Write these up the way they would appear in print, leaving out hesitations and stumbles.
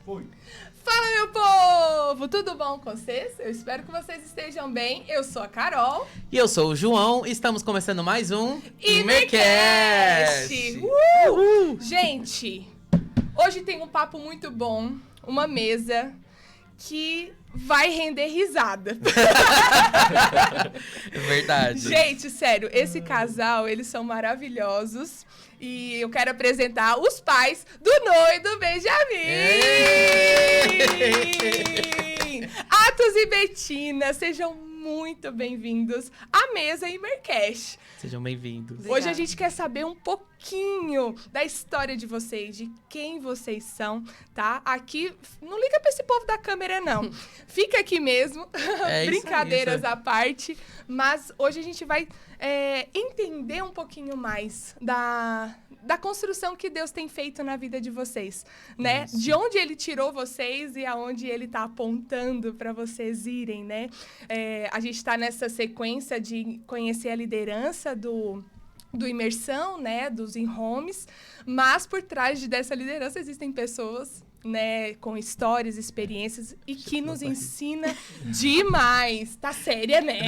Foi. Fala, meu povo! Tudo bom com vocês? Eu espero que vocês estejam bem. Eu sou a Carol. E eu sou o João. Estamos começando mais um Imercast! Gente, hoje tem um papo muito bom, uma mesa que vai render risada. É verdade. Gente, sério, esse casal, eles são maravilhosos. E eu quero apresentar os pais do Noah e do Benjamin! Atos e Betina, sejam muito bem-vindos à mesa Imercast. Sejam bem-vindos. Hoje a gente quer saber um pouquinho da história de vocês, de quem vocês são, tá? Aqui, não liga pra esse povo da câmera, não. Fica aqui mesmo, brincadeiras à parte. Mas hoje a gente vai entender um pouquinho mais da construção que Deus tem feito na vida de vocês, né? Isso. De onde Ele tirou vocês e aonde Ele tá apontando para vocês irem, né? A gente está nessa sequência de conhecer a liderança do Imersão, né, dos in-homes, mas por trás dessa liderança existem pessoas, né, com histórias, experiências e que nos ensina demais. Tá séria, né?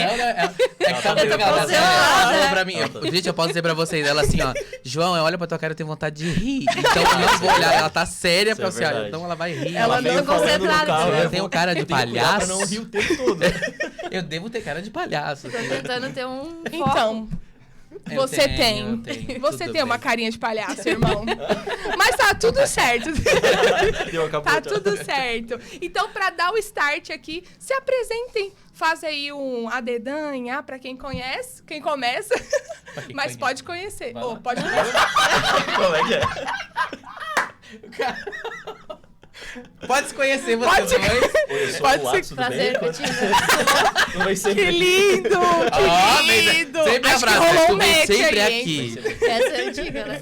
Falou pra mim. Gente, eu posso dizer pra vocês, ela assim, ó, João, eu olho pra tua cara e tenho vontade de rir. Então eu não vou olhar, ela tá séria pra você olhar. Então ela vai rir. Ela não concentrada. Eu tenho cara de palhaço. Eu não rio o tempo todo. Eu devo ter cara de palhaço. Tô tentando ter um foco. Então, você tem. Você tem uma carinha de palhaço, irmão. Mas tá tudo certo. Tá tudo certo. Então, pra dar o start aqui, se apresentem. Faz aí um adedanha pra quem conhece, quem começa. Quem mas conhece. Pode conhecer. Oh, pode conhecer. Como é que é? Pode se conhecer vocês dois. Pode ser. Prazer, Betina. Que lindo! Que lindo! Sempre Acho abraço, que rolou um match sempre aí, aqui. Essa é antiga, né?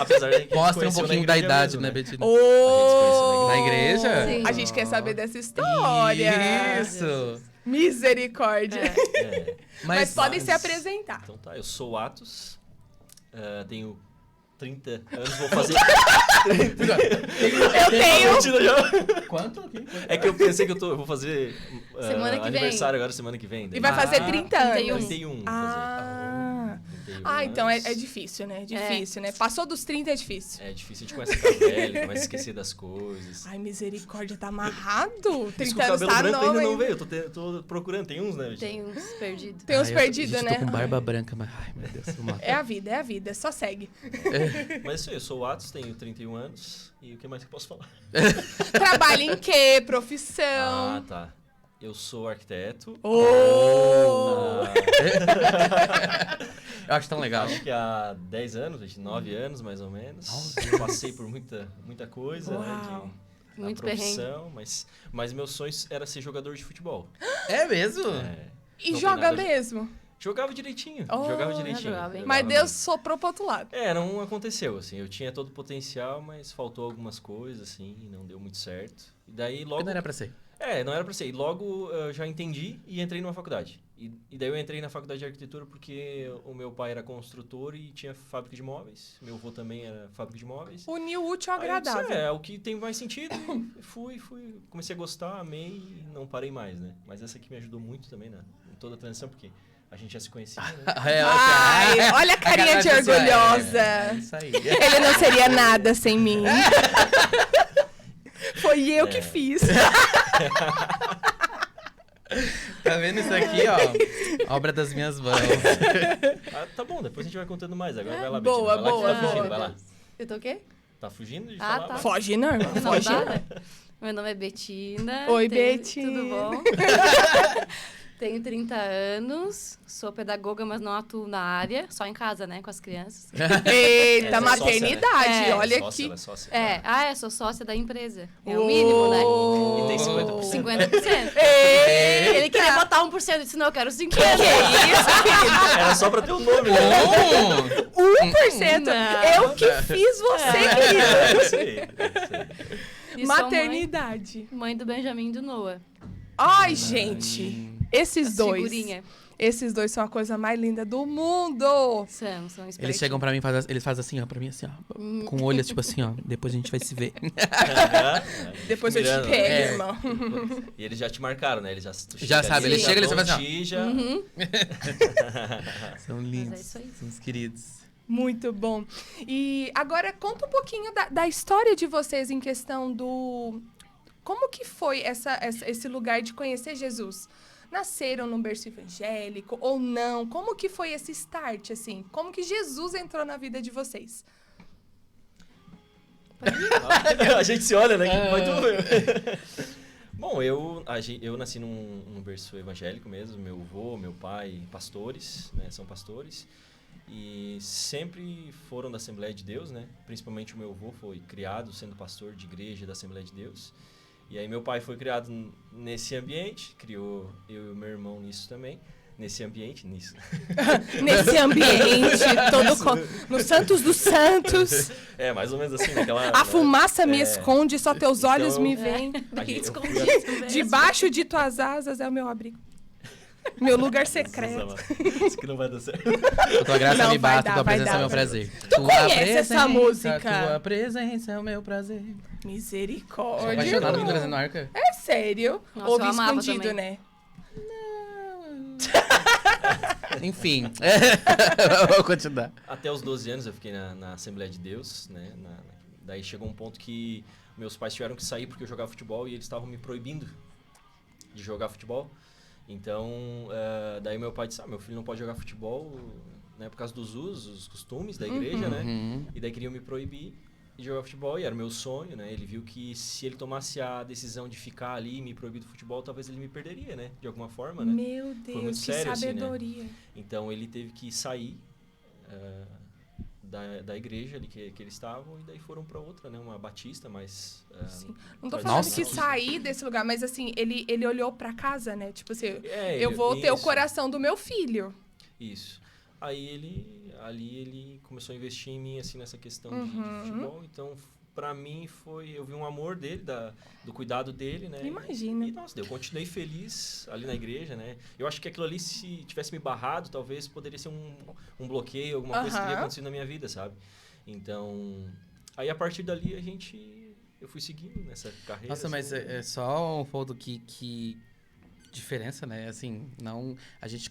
Apesar de que Mostra um pouquinho da idade, né, Betina? Oh! Na igreja? Sim. A gente quer saber dessa história. Isso! Misericórdia. Mas podem se Mas- apresentar. Então tá, eu sou o Atos, tenho 30 anos, vou fazer... Eu tenho. Mentira, já. Quanto? É que eu pensei que eu vou fazer Semana que vem. aniversário agora, semana que vem. E vai fazer 30 anos. 31. Ah, 31 então é anos. difícil, né? Difícil, né? Passou dos 30 é difícil. É difícil, a gente começa a ficar velho, começa a esquecer das coisas. Ai, misericórdia, tá amarrado. 30 Isso que o anos cabelo tá branco novo ainda não ainda. veio, eu tô procurando, tem uns, né? Tem uns perdidos. Tem uns perdidos, Eu né? tô com barba branca, mas... Ai, meu Deus. É a vida, só segue. Mas isso aí, eu sou o Atos, tenho 31 anos, e o que mais que eu posso falar? Trabalha em quê? Profissão? Ah, tá. Eu sou arquiteto. Oh! Eu acho tão legal. Acho que há 10 anos, 9 anos mais ou menos. Nossa. Passei por muita coisa, né? Uau. Na Muito profissão, mas meu sonho era ser jogador de futebol. É mesmo? E Não tem joga nada de- mesmo? Jogava direitinho, Oh, jogava direitinho. jogava, hein? Mas Jogava Deus bem. soprou pro outro lado. Não aconteceu, assim. Eu tinha todo o potencial, mas faltou algumas coisas, assim, e não deu muito certo. E daí logo... Não era pra ser. Não era pra ser. E logo eu já entendi e entrei numa faculdade. E daí eu entrei na faculdade de arquitetura porque o meu pai era construtor e tinha fábrica de móveis. Meu avô também era fábrica de móveis. Unir o útil ao Aí eu disse, agradável. é o que tem mais sentido. Fui, comecei a gostar, amei e não parei mais, né? Mas essa aqui me ajudou muito também em toda a transição, porque a gente já se conhecia, né? Ai, olha a carinha de orgulhosa. É isso aí. Ele não seria nada sem mim. Foi eu que fiz. Tá vendo isso aqui, ó? Obra das minhas mãos. Tá bom, depois a gente vai contando mais. Agora vai lá, Boa, Betina. Vai lá que boa, tá fugindo, boa. vai lá. Eu tô o quê? Tá fugindo de Ah, falar? tá. Vai. Foge não, irmão. Não Foge dá, não. né? Meu nome é Betina. Oi, Betina. Tudo bom? Tenho 30 anos, sou pedagoga, mas não atuo na área, só em casa, né, com as crianças. Eita, Ela é maternidade. sócia, né? Olha Sócia, aqui. ela é sócia. Sou sócia da empresa. É o mínimo, né? E tem 50%. 50%. Eita. Ele queria botar 1%, eu disse, não, eu quero 50%. Que isso, querido? Era só pra ter o nome, né? 1%. Não. Eu que fiz você, querido. É isso aí. E sou Maternidade. mãe do Benjamin e do Noah. Ai, gente. Esses As dois. figurinha. Esses dois são a coisa mais linda do mundo. São Eles chegam pra mim, eles fazem assim, ó, pra mim assim, ó. Com o olho, tipo assim, ó. Depois a gente vai se ver. Depois eu te pego, irmão. E eles já te marcaram, né? Eles já sabem, eles chegam e eles fazem assim, São lindos, são os queridos. Muito bom. E agora conta um pouquinho da história de vocês em questão do... Como que foi esse lugar de conhecer Jesus? Nasceram num berço evangélico ou não? Como que foi esse start, assim? Como que Jesus entrou na vida de vocês? A gente se olha, né? Bom, eu nasci num berço evangélico mesmo. Meu avô, meu pai, pastores, né? São pastores. E sempre foram da Assembleia de Deus, né? Principalmente o meu avô foi criado sendo pastor de igreja da Assembleia de Deus. E aí meu pai foi criado nesse ambiente, criou eu e o meu irmão nisso também. Nesse ambiente. Nesse ambiente, no Santos dos Santos. Mais ou menos assim. A fumaça me esconde, só teus olhos me veem. Debaixo de tuas asas é o meu abrigo. Meu lugar secreto. Isso que não vai dar certo. Tua graça me basta, tua presença é o meu prazer. Tu conhece essa música? Tua presença é o meu prazer. Misericórdia. Apaixonado em Trazendo Arca? É sério. Nossa, Ouvi eu amava escondido, também. né? Enfim. Vou continuar. Até os 12 anos eu fiquei na Assembleia de Deus, né? Daí chegou um ponto que meus pais tiveram que sair porque eu jogava futebol e eles estavam me proibindo de jogar futebol. Então, daí meu pai disse, meu filho não pode jogar futebol, né, por causa dos usos, os costumes da igreja, né? E daí queriam me proibir de jogar futebol, e era o meu sonho, né? Ele viu que se ele tomasse a decisão de ficar ali e me proibir do futebol, talvez ele me perderia, né? De alguma forma, né? Meu Deus, que sério, sabedoria. assim, né? Então, ele teve que sair da igreja ali que eles estavam, e daí foram para outra, né? Uma batista, mas... Sim. Não tô falando que sair desse lugar, mas assim, ele olhou para casa, né? Tipo assim, eu vou ter o coração do meu filho. Isso. Aí ele começou a investir em mim, assim, nessa questão de futebol. Então, pra mim, eu vi um amor dele, do cuidado dele, né? Imagina. E, nossa, eu continuei feliz ali na igreja, né? Eu acho que aquilo ali, se tivesse me barrado, talvez poderia ser um bloqueio, alguma coisa que teria acontecido na minha vida, sabe? Então, aí a partir dali, eu fui seguindo nessa carreira. Nossa, mas é só um ponto que diferença, né? Assim, não... A gente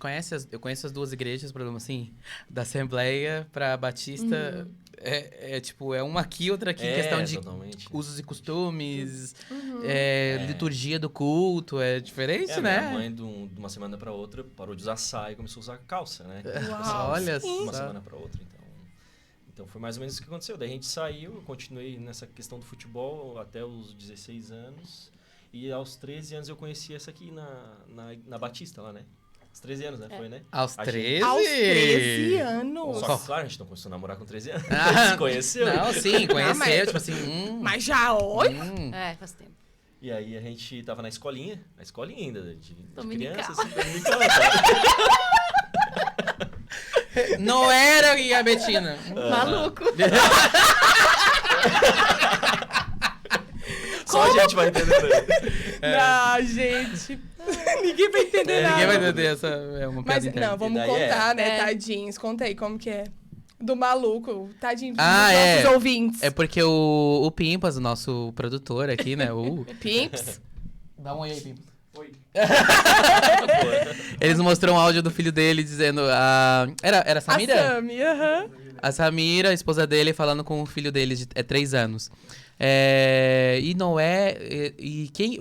eu conheço as duas igrejas, por exemplo, assim, da Assembleia pra Batista, tipo, é uma aqui, outra aqui, em questão de usos e costumes, liturgia do culto, é diferente, né? Minha mãe, de uma semana pra outra, parou de usar saia e começou a usar calça, né? Uau, olha só. De uma semana pra outra, então foi mais ou menos isso que aconteceu. Daí a gente saiu, eu continuei nessa questão do futebol até os 16 anos. E aos 13 anos eu conheci essa aqui na Batista lá, né? Aos 13 anos, né? Foi, né? Aos 13? Aos 13 anos? Só que, claro, a gente não começou a namorar com 13 anos. A gente se conheceu. Não, sim, conheceu, tipo assim... Mas já olha? Faz tempo. E aí a gente tava na escolinha ainda, de Dominical. criança, assim, dominical. Noera e a Betina. Maluco. Só a gente vai entender. Não, gente. Ninguém vai entender nada. Ninguém vai entender essa... É uma piada interna. Não, vamos contar, né, tadinhos? Conta aí como que é. Do maluco, tadinho dos nossos ouvintes. É porque o Pimpas, o nosso produtor aqui, né? Pimps. Dá um oi aí, Pimpas. Oi. Eles mostrou um áudio do filho dele dizendo... Era a Samira? A Sami, A Samira, a esposa dele, falando com o filho dele de 3 anos. E Noé... E quem...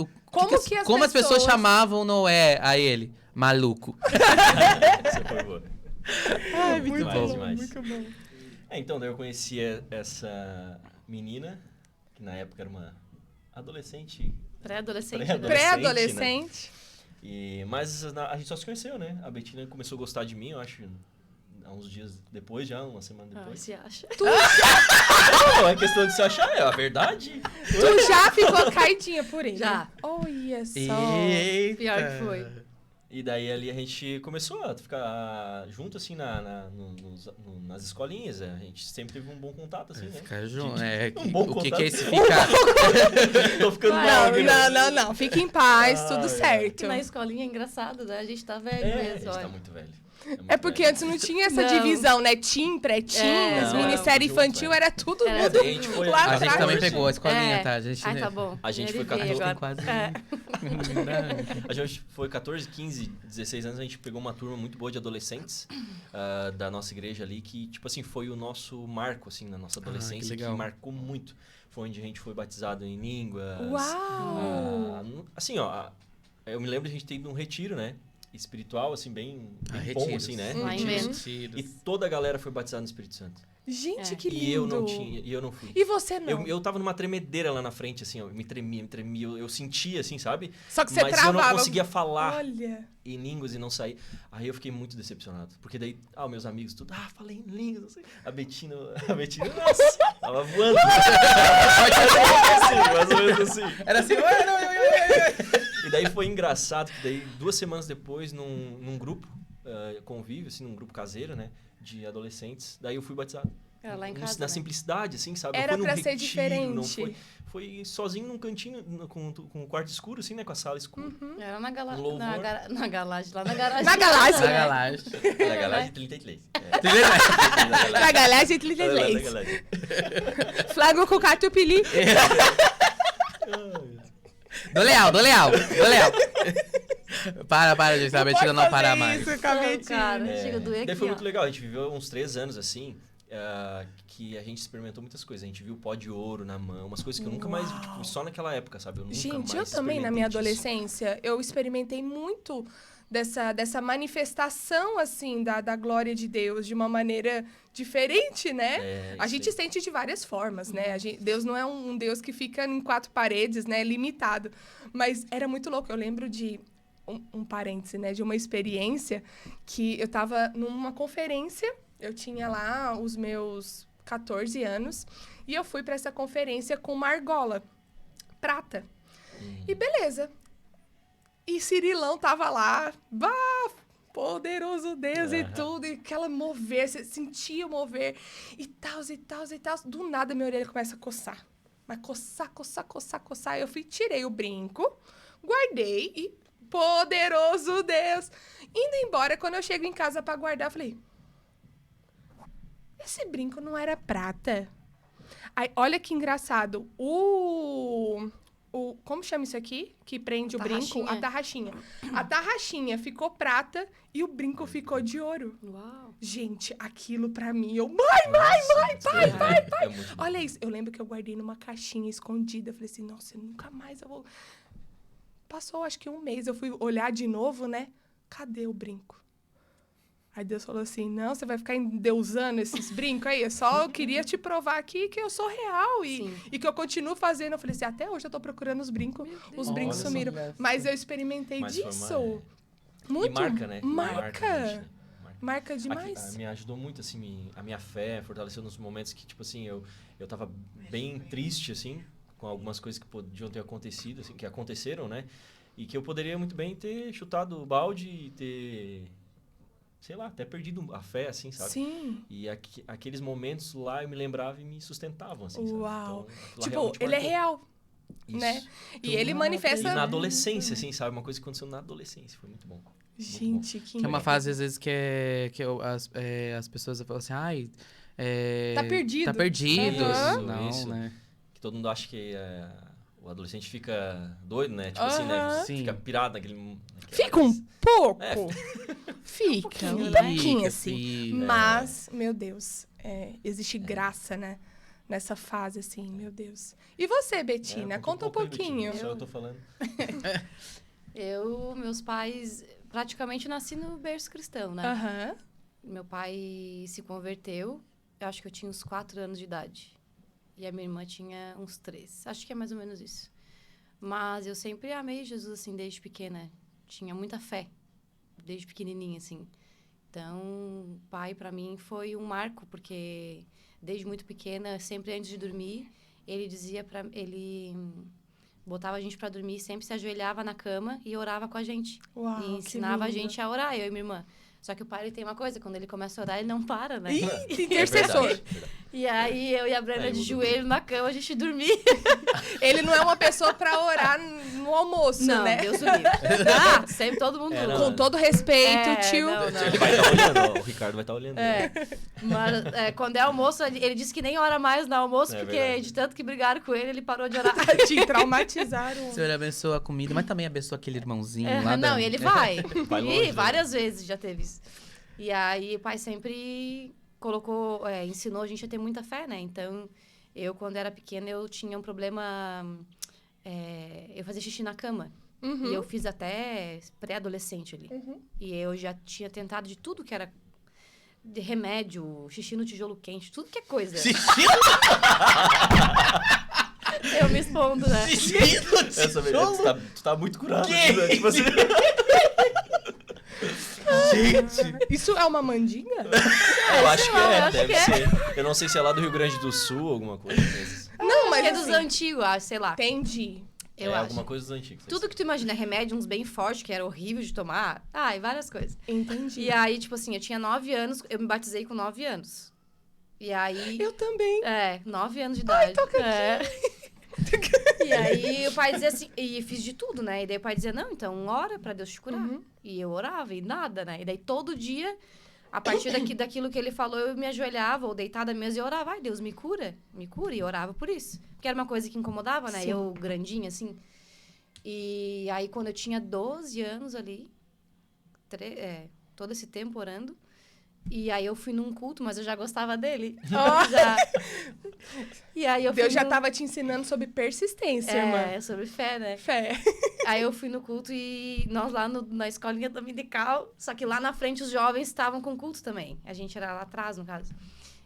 Como as pessoas chamavam Noé a ele? Maluco. Essa foi boa. Ai, muito bom, demais. muito bom. Então, daí eu conheci essa menina, que na época era uma adolescente. Pré-adolescente. Né? Mas a gente só se conheceu, né? A Betina começou a gostar de mim, eu acho, há uns dias depois, já, uma semana depois. Se acha. Não, é questão de se achar, é a verdade. Tu já ficou caidinha por ele? Já. Olha só. Eita. Pior que foi. E daí ali a gente começou a ficar junto, assim, nas escolinhas. A gente sempre teve um bom contato, assim, né? Ficar junto, bom o que contato. é esse ficar? Tô ficando mal aqui, Não. Fique em paz, tudo certo. Na escolinha é engraçado, né? A gente tá velho A mesmo, gente olha. tá muito velho. É porque antes não tinha essa divisão, né? Teen, pré-teens, minissérie infantil, era tudo Era tudo a gente foi lá A gente atrás. também pegou a escolinha, tá? A gente, tá bom. A gente foi Ele veio 14 agora. quase... A gente foi 14, 15, 16 anos, a gente pegou uma turma muito boa de adolescentes da nossa igreja ali, que, tipo assim, foi o nosso marco, assim, na nossa adolescência, que marcou muito. Foi onde a gente foi batizado em línguas. Uau! Assim, ó, eu me lembro de a gente ter ido num retiro, né? Espiritual, assim, bem bom, assim, né? Lá em Mendes. E toda a galera foi batizada no Espírito Santo. Gente, que lindo. E eu não fui. E você não? Eu tava numa tremedeira lá na frente, assim, ó. Me tremia. Eu sentia, assim, sabe? Só que você Mas travava. eu não conseguia falar Olha. em línguas e não sair. Aí eu fiquei muito decepcionado. Porque daí, meus amigos, tudo, falei em línguas, não sei. A Betina, nossa, tava voando. Mais ou menos assim. Era assim, E daí foi engraçado, que daí 2 semanas depois, num grupo, convívio, assim, num grupo caseiro, né? De adolescentes. Daí eu fui batizado. Era lá em casa, Na né? simplicidade, assim, sabe? Era não foi pra num ser retiro, diferente. Não foi sozinho num cantinho, com o quarto escuro, assim, né? Com a sala escura. Era na garagem, Louvor. na garagem, lá na garagem. Na garagem. Na galagem. Na galagem 33. Na galagem 33. Flago com catupiry. Do leal. Para, gente. A Betina não para mais. Isso, com a Não, Betina. cara, chega a doer aqui, Daí foi ó. muito legal. A gente viveu uns 3 anos, assim, que a gente experimentou muitas coisas. A gente viu pó de ouro na mão, umas coisas que eu nunca mais vi, tipo, só naquela época, sabe? Eu nunca Gente, mais eu também, na minha experimentei disso. adolescência, eu experimentei muito dessa manifestação, assim, da glória de Deus, de uma maneira diferente, né? A gente sente de várias formas, né? Deus não é um Deus que fica em 4 paredes, né? Limitado. Mas era muito louco. Eu lembro de um parêntese, né? De uma experiência que eu tava numa conferência, eu tinha lá os meus 14 anos, e eu fui para essa conferência com uma argola prata. E beleza. E Cirilão tava lá, poderoso Deus e tudo, e aquela mover, você sentia o mover, e tal. Do nada, minha orelha começa a coçar. Mas coçar. Eu tirei o brinco, guardei e, poderoso Deus. Indo embora, quando eu chego em casa pra guardar, eu falei, esse brinco não era prata? Aí, olha que engraçado, como chama isso aqui? Que prende o brinco? A tarraxinha. A tarraxinha ficou prata e o brinco ficou de ouro. Uau. Gente, aquilo pra mim, pai! É muito bom. Olha isso. Eu lembro que eu guardei numa caixinha escondida. Eu falei assim, nossa, nunca mais eu vou... Passou, acho que 1 mês. Eu fui olhar de novo, né? Cadê o brinco? Aí Deus falou assim, não, você vai ficar endeusando esses brincos aí? Eu queria te provar aqui que eu sou real e que eu continuo fazendo. Eu falei assim, até hoje eu tô procurando os brincos. Os brincos Olha sumiram. só. Mas eu experimentei Mas foi disso. Muito. E marca, né? Marca. a gente, né? Marca demais. Me ajudou muito, assim, a minha fé, fortaleceu nos momentos que, tipo assim, eu tava bem triste, assim, com algumas coisas que podiam ter acontecido, assim, que aconteceram, né? E que eu poderia muito bem ter chutado o balde e ter, sei lá, até perdido a fé, assim, sabe? Sim. E aqueles momentos lá eu me lembrava e me sustentavam, assim, sabe? Uau. Então, Tipo, ele é real, Isso. né? E ele manifesta... E na adolescência, assim, sabe? Uma coisa que aconteceu na adolescência, foi muito bom. Gente, que Que é uma fase, às vezes, que as pessoas falam assim, ai... Tá perdido. Tá perdido. Uhum. Não, Isso. né? Que todo mundo acha que o adolescente fica doido, né? Tipo assim, né? Sim. Fica pirado naquela... Fica um pouco. É. Fica, um né? pouquinho, assim. Fica. Mas, meu Deus, existe graça, né? Nessa fase, assim, meu Deus. E você, Betina? Conta um pouquinho. Só eu tô falando. Meus pais, praticamente nasci no berço cristão, né? Aham. Meu pai se converteu, eu acho que eu tinha uns 4 anos de idade. E a minha irmã tinha uns 3. Acho que é mais ou menos isso. Mas eu sempre amei Jesus, assim, desde pequena. Tinha muita fé, desde pequenininha, assim. Então, pai, para mim, foi um marco, porque desde muito pequena, sempre antes de dormir, ele dizia para ele botava a gente pra dormir, sempre se ajoelhava na cama e orava com a gente. Uau, E ensinava a gente a orar, eu e minha irmã. Só que o pai, ele tem uma coisa, quando ele começa a orar, ele não para, né? Intercessor. Verdade. E aí, eu e a Brenda de mudou. joelho na cama, a gente dormia. Ele não é uma pessoa pra orar no almoço, Não, né? Deus o livre. Ah, sempre todo mundo... É, não, Com todo respeito, tio. Não. Ele vai estar olhando, ó. O Ricardo vai estar olhando. Mas quando é almoço, ele disse que nem ora mais no almoço, É porque verdade. de tanto que brigaram com ele, ele parou de orar. Te traumatizaram. O Senhor abençoa a comida, mas também abençoa aquele irmãozinho lá Não, da... e ele vai. Vai longe, E né? várias vezes já teve isso. E aí, o pai sempre colocou, ensinou a gente a ter muita fé, né? Então, eu, quando era pequena, eu tinha um problema... eu fazia xixi na cama. Uhum. E eu fiz até pré-adolescente ali. Uhum. E eu já tinha tentado de tudo que era de remédio, xixi no tijolo quente, tudo que é coisa. Eu me expondo, né? Essa vez, tu tá muito curado. Que? Né? Tipo assim. Gente! Isso é uma mandinga? Eu acho que eu acho deve que é. ser. Eu não sei se é lá do Rio Grande do Sul, alguma coisa. Não, mas Que é dos assim, antigos, acho, sei lá. entendi. Eu é acho. alguma coisa dos antigos. Tudo que tu imagina, remédio, uns bem fortes, que era horrível de tomar. E várias coisas. Entendi. E aí, tipo assim, eu tinha 9 anos, eu me batizei com 9 anos. E aí... Eu também. 9 anos de idade. toca E aí o pai dizia assim, e fiz de tudo, né? E daí o pai dizia, não, então ora pra Deus te curar. Uhum. E eu orava e nada, né? E daí todo dia, a partir daquilo que ele falou, eu me ajoelhava ou deitada mesmo e orava, ai Deus, me cura, e orava por isso. Porque era uma coisa que incomodava, né? Sim. Eu grandinha, assim. E aí quando eu tinha 12 anos ali, todo esse tempo orando, e aí eu fui num culto, mas eu já gostava dele. Já. E aí eu Deus fui já num- tava te ensinando sobre persistência, irmã. sobre fé, né? Fé. Aí eu fui no culto e nós lá na escolinha dominical, só que lá na frente os jovens estavam com culto também. A gente era lá atrás, no caso.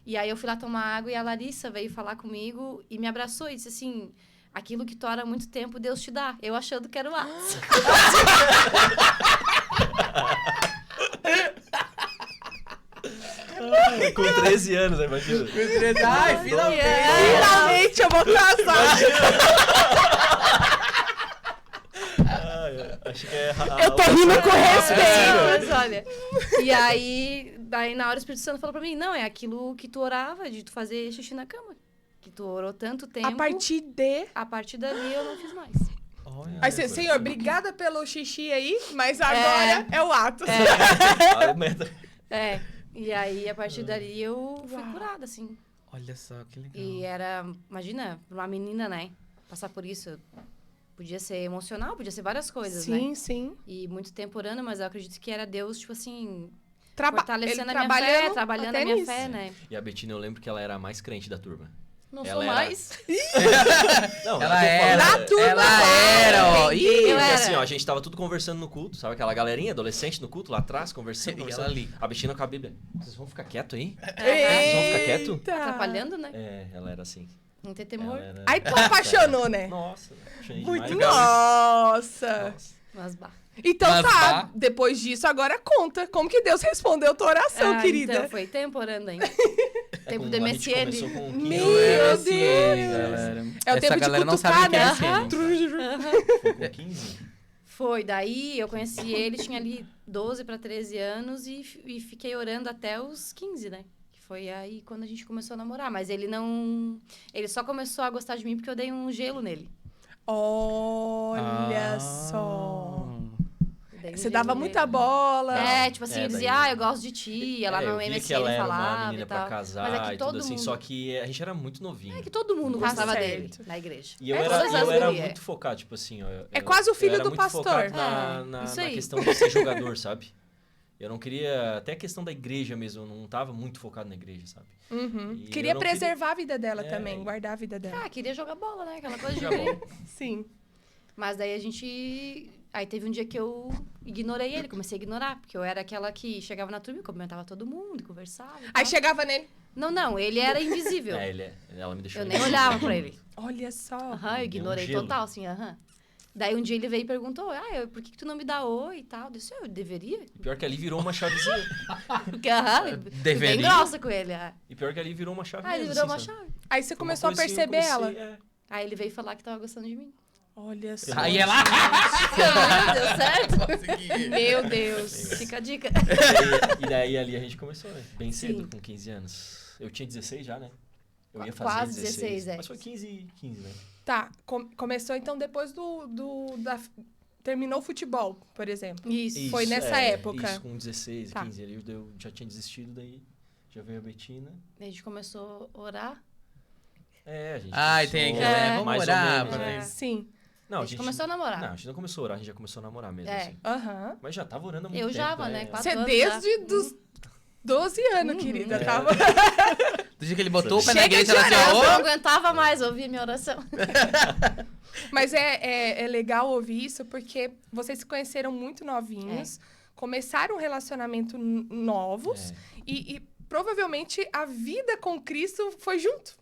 E aí eu fui lá tomar água e a Larissa veio falar comigo e me abraçou e disse assim, aquilo que tu ora há muito tempo, Deus te dá. Eu achando que era o Atos. Com 13 anos, né? Imagina. Ai, finalmente! Finalmente eu vou casar. Acho que é. Eu tô rindo com respeito. Mas olha. E aí, daí na hora o Espírito Santo falou pra mim, não, é aquilo que tu orava, de tu fazer xixi na cama. Que tu orou tanto tempo. A partir dali eu não fiz mais. Olha, Aí, senhor, obrigada pelo xixi aí, mas agora é o Atos. E aí, a partir dali, eu fui Uau. curada, assim. olha só, que legal. E era, imagina, pra uma menina, né? Passar por isso. Podia ser emocional, podia ser várias coisas, né? Sim, sim. E muito tempo orando, mas eu acredito que era Deus, tipo assim, Ele fortalecendo a minha fé, trabalhando até a minha nisso. fé, né? E a Betina, eu lembro que ela era a mais crente da turma. Não Ela sou era- mais. Não, Ela eu tô falando- Na turma, Ela era, ó. Entendi. Ih, Eu Porque era. assim, ó, a gente tava tudo conversando no culto, sabe? Aquela galerinha, adolescente no culto, lá atrás, conversando. E ela conversando. ali. A Betina com a Bíblia. Vocês vão ficar quieto aí? Eita. Vocês vão ficar quieto? Atrapalhando, né? É, ela era assim. Não ter temor. Ela era... Aí tu apaixonou, né? Nossa, apaixonei Muito. demais. Nossa. Nossa. Mas bah. Então Mas tá, tá. depois disso, agora conta. Como que Deus respondeu tua oração, querida? Então, foi tempo orando ainda. Tempo Com- do a gente MSN. começou com 15 Meu anos, Deus. galera. É o Essa tempo de galera não cutucar, sabe o que é né? MSN. foi com 15. Foi, daí eu conheci ele, tinha ali 12 para 13 anos e fiquei orando até os 15, né? Que foi aí quando a gente começou a namorar. Mas ele não... Ele só começou a gostar de mim porque eu dei um gelo nele. Olha só. Eu dei um Você gelo dava nele. muita bola. É, tipo assim, É, ele dizia, daí- eu gosto de ti. Ela eu no via MSN que ela era uma falava menina e pra tal. casar Mas é que e todo tudo assim, mundo... só que a gente era muito novinho. É que todo mundo Tá gostava certo. dele na igreja. E eu É, era, todas as eu era gurias. muito focado, tipo assim, ó. É quase o filho eu era do muito pastor. focado na, É, na, isso na aí. questão de ser jogador, sabe? Eu não queria. Até a questão da igreja mesmo, eu não tava muito focado na igreja, sabe? Uhum. E Queria eu não preservar a vida dela É, também, e- guardar a vida dela. Ah, queria jogar bola, né? Aquela coisa de Jogar guri. bola. Sim. Mas daí a gente... Aí teve um dia que eu ignorei ele, comecei a ignorar. Porque eu era aquela que chegava na turma e cumprimentava todo mundo, e conversava e Aí tal. chegava nele. Não, ele era invisível. Ela me deixou. Eu nem olhava pra ele. Olha só. Aham, eu ignorei gelo. total, assim, aham. Daí um dia ele veio e perguntou, por que tu não me dá oi e tal? Eu disse, eu deveria. E pior que ali virou uma chavezinha. Porque, aham, Deveria? bem grossa com ele. Ah, E pior que ali virou uma chave ele mesmo, virou uma assim, sabe? chave. Aí você Foi uma começou a coisa assim, perceber eu ela. comecei, Aí ele veio falar que tava gostando de mim. Olha só. Aí ela... Deu certo? Meu Deus. Fica a dica. E daí ali a gente começou, né? Bem cedo, com 15 anos. Eu tinha 16 já, né? Eu ia fazer Quase 16, é. Mas foi 15, né? Tá, começou então depois terminou o futebol, por exemplo. Isso. Foi nessa época. Isso, com 16, Tá. 15 ali, eu já tinha desistido, daí já veio a Betina. A gente começou a orar. A gente tem começou aquele, vamos mais orar, ou menos, né? Sim. Não, A gente começou a namorar. Não, a gente não começou a orar, a gente já começou a namorar mesmo, É. assim. Aham. Mas já tava orando há muito Eu tempo, já, né? 4 Você anos desde já. dos 12 anos, querida, tava... Do dia que ele botou o pé na Chega igreja, de ela orar, assim, Eu não ó, aguentava mais ouvir minha oração. Mas é legal ouvir isso porque vocês se conheceram muito novinhos, começaram um relacionamento novos e provavelmente a vida com Cristo foi junto,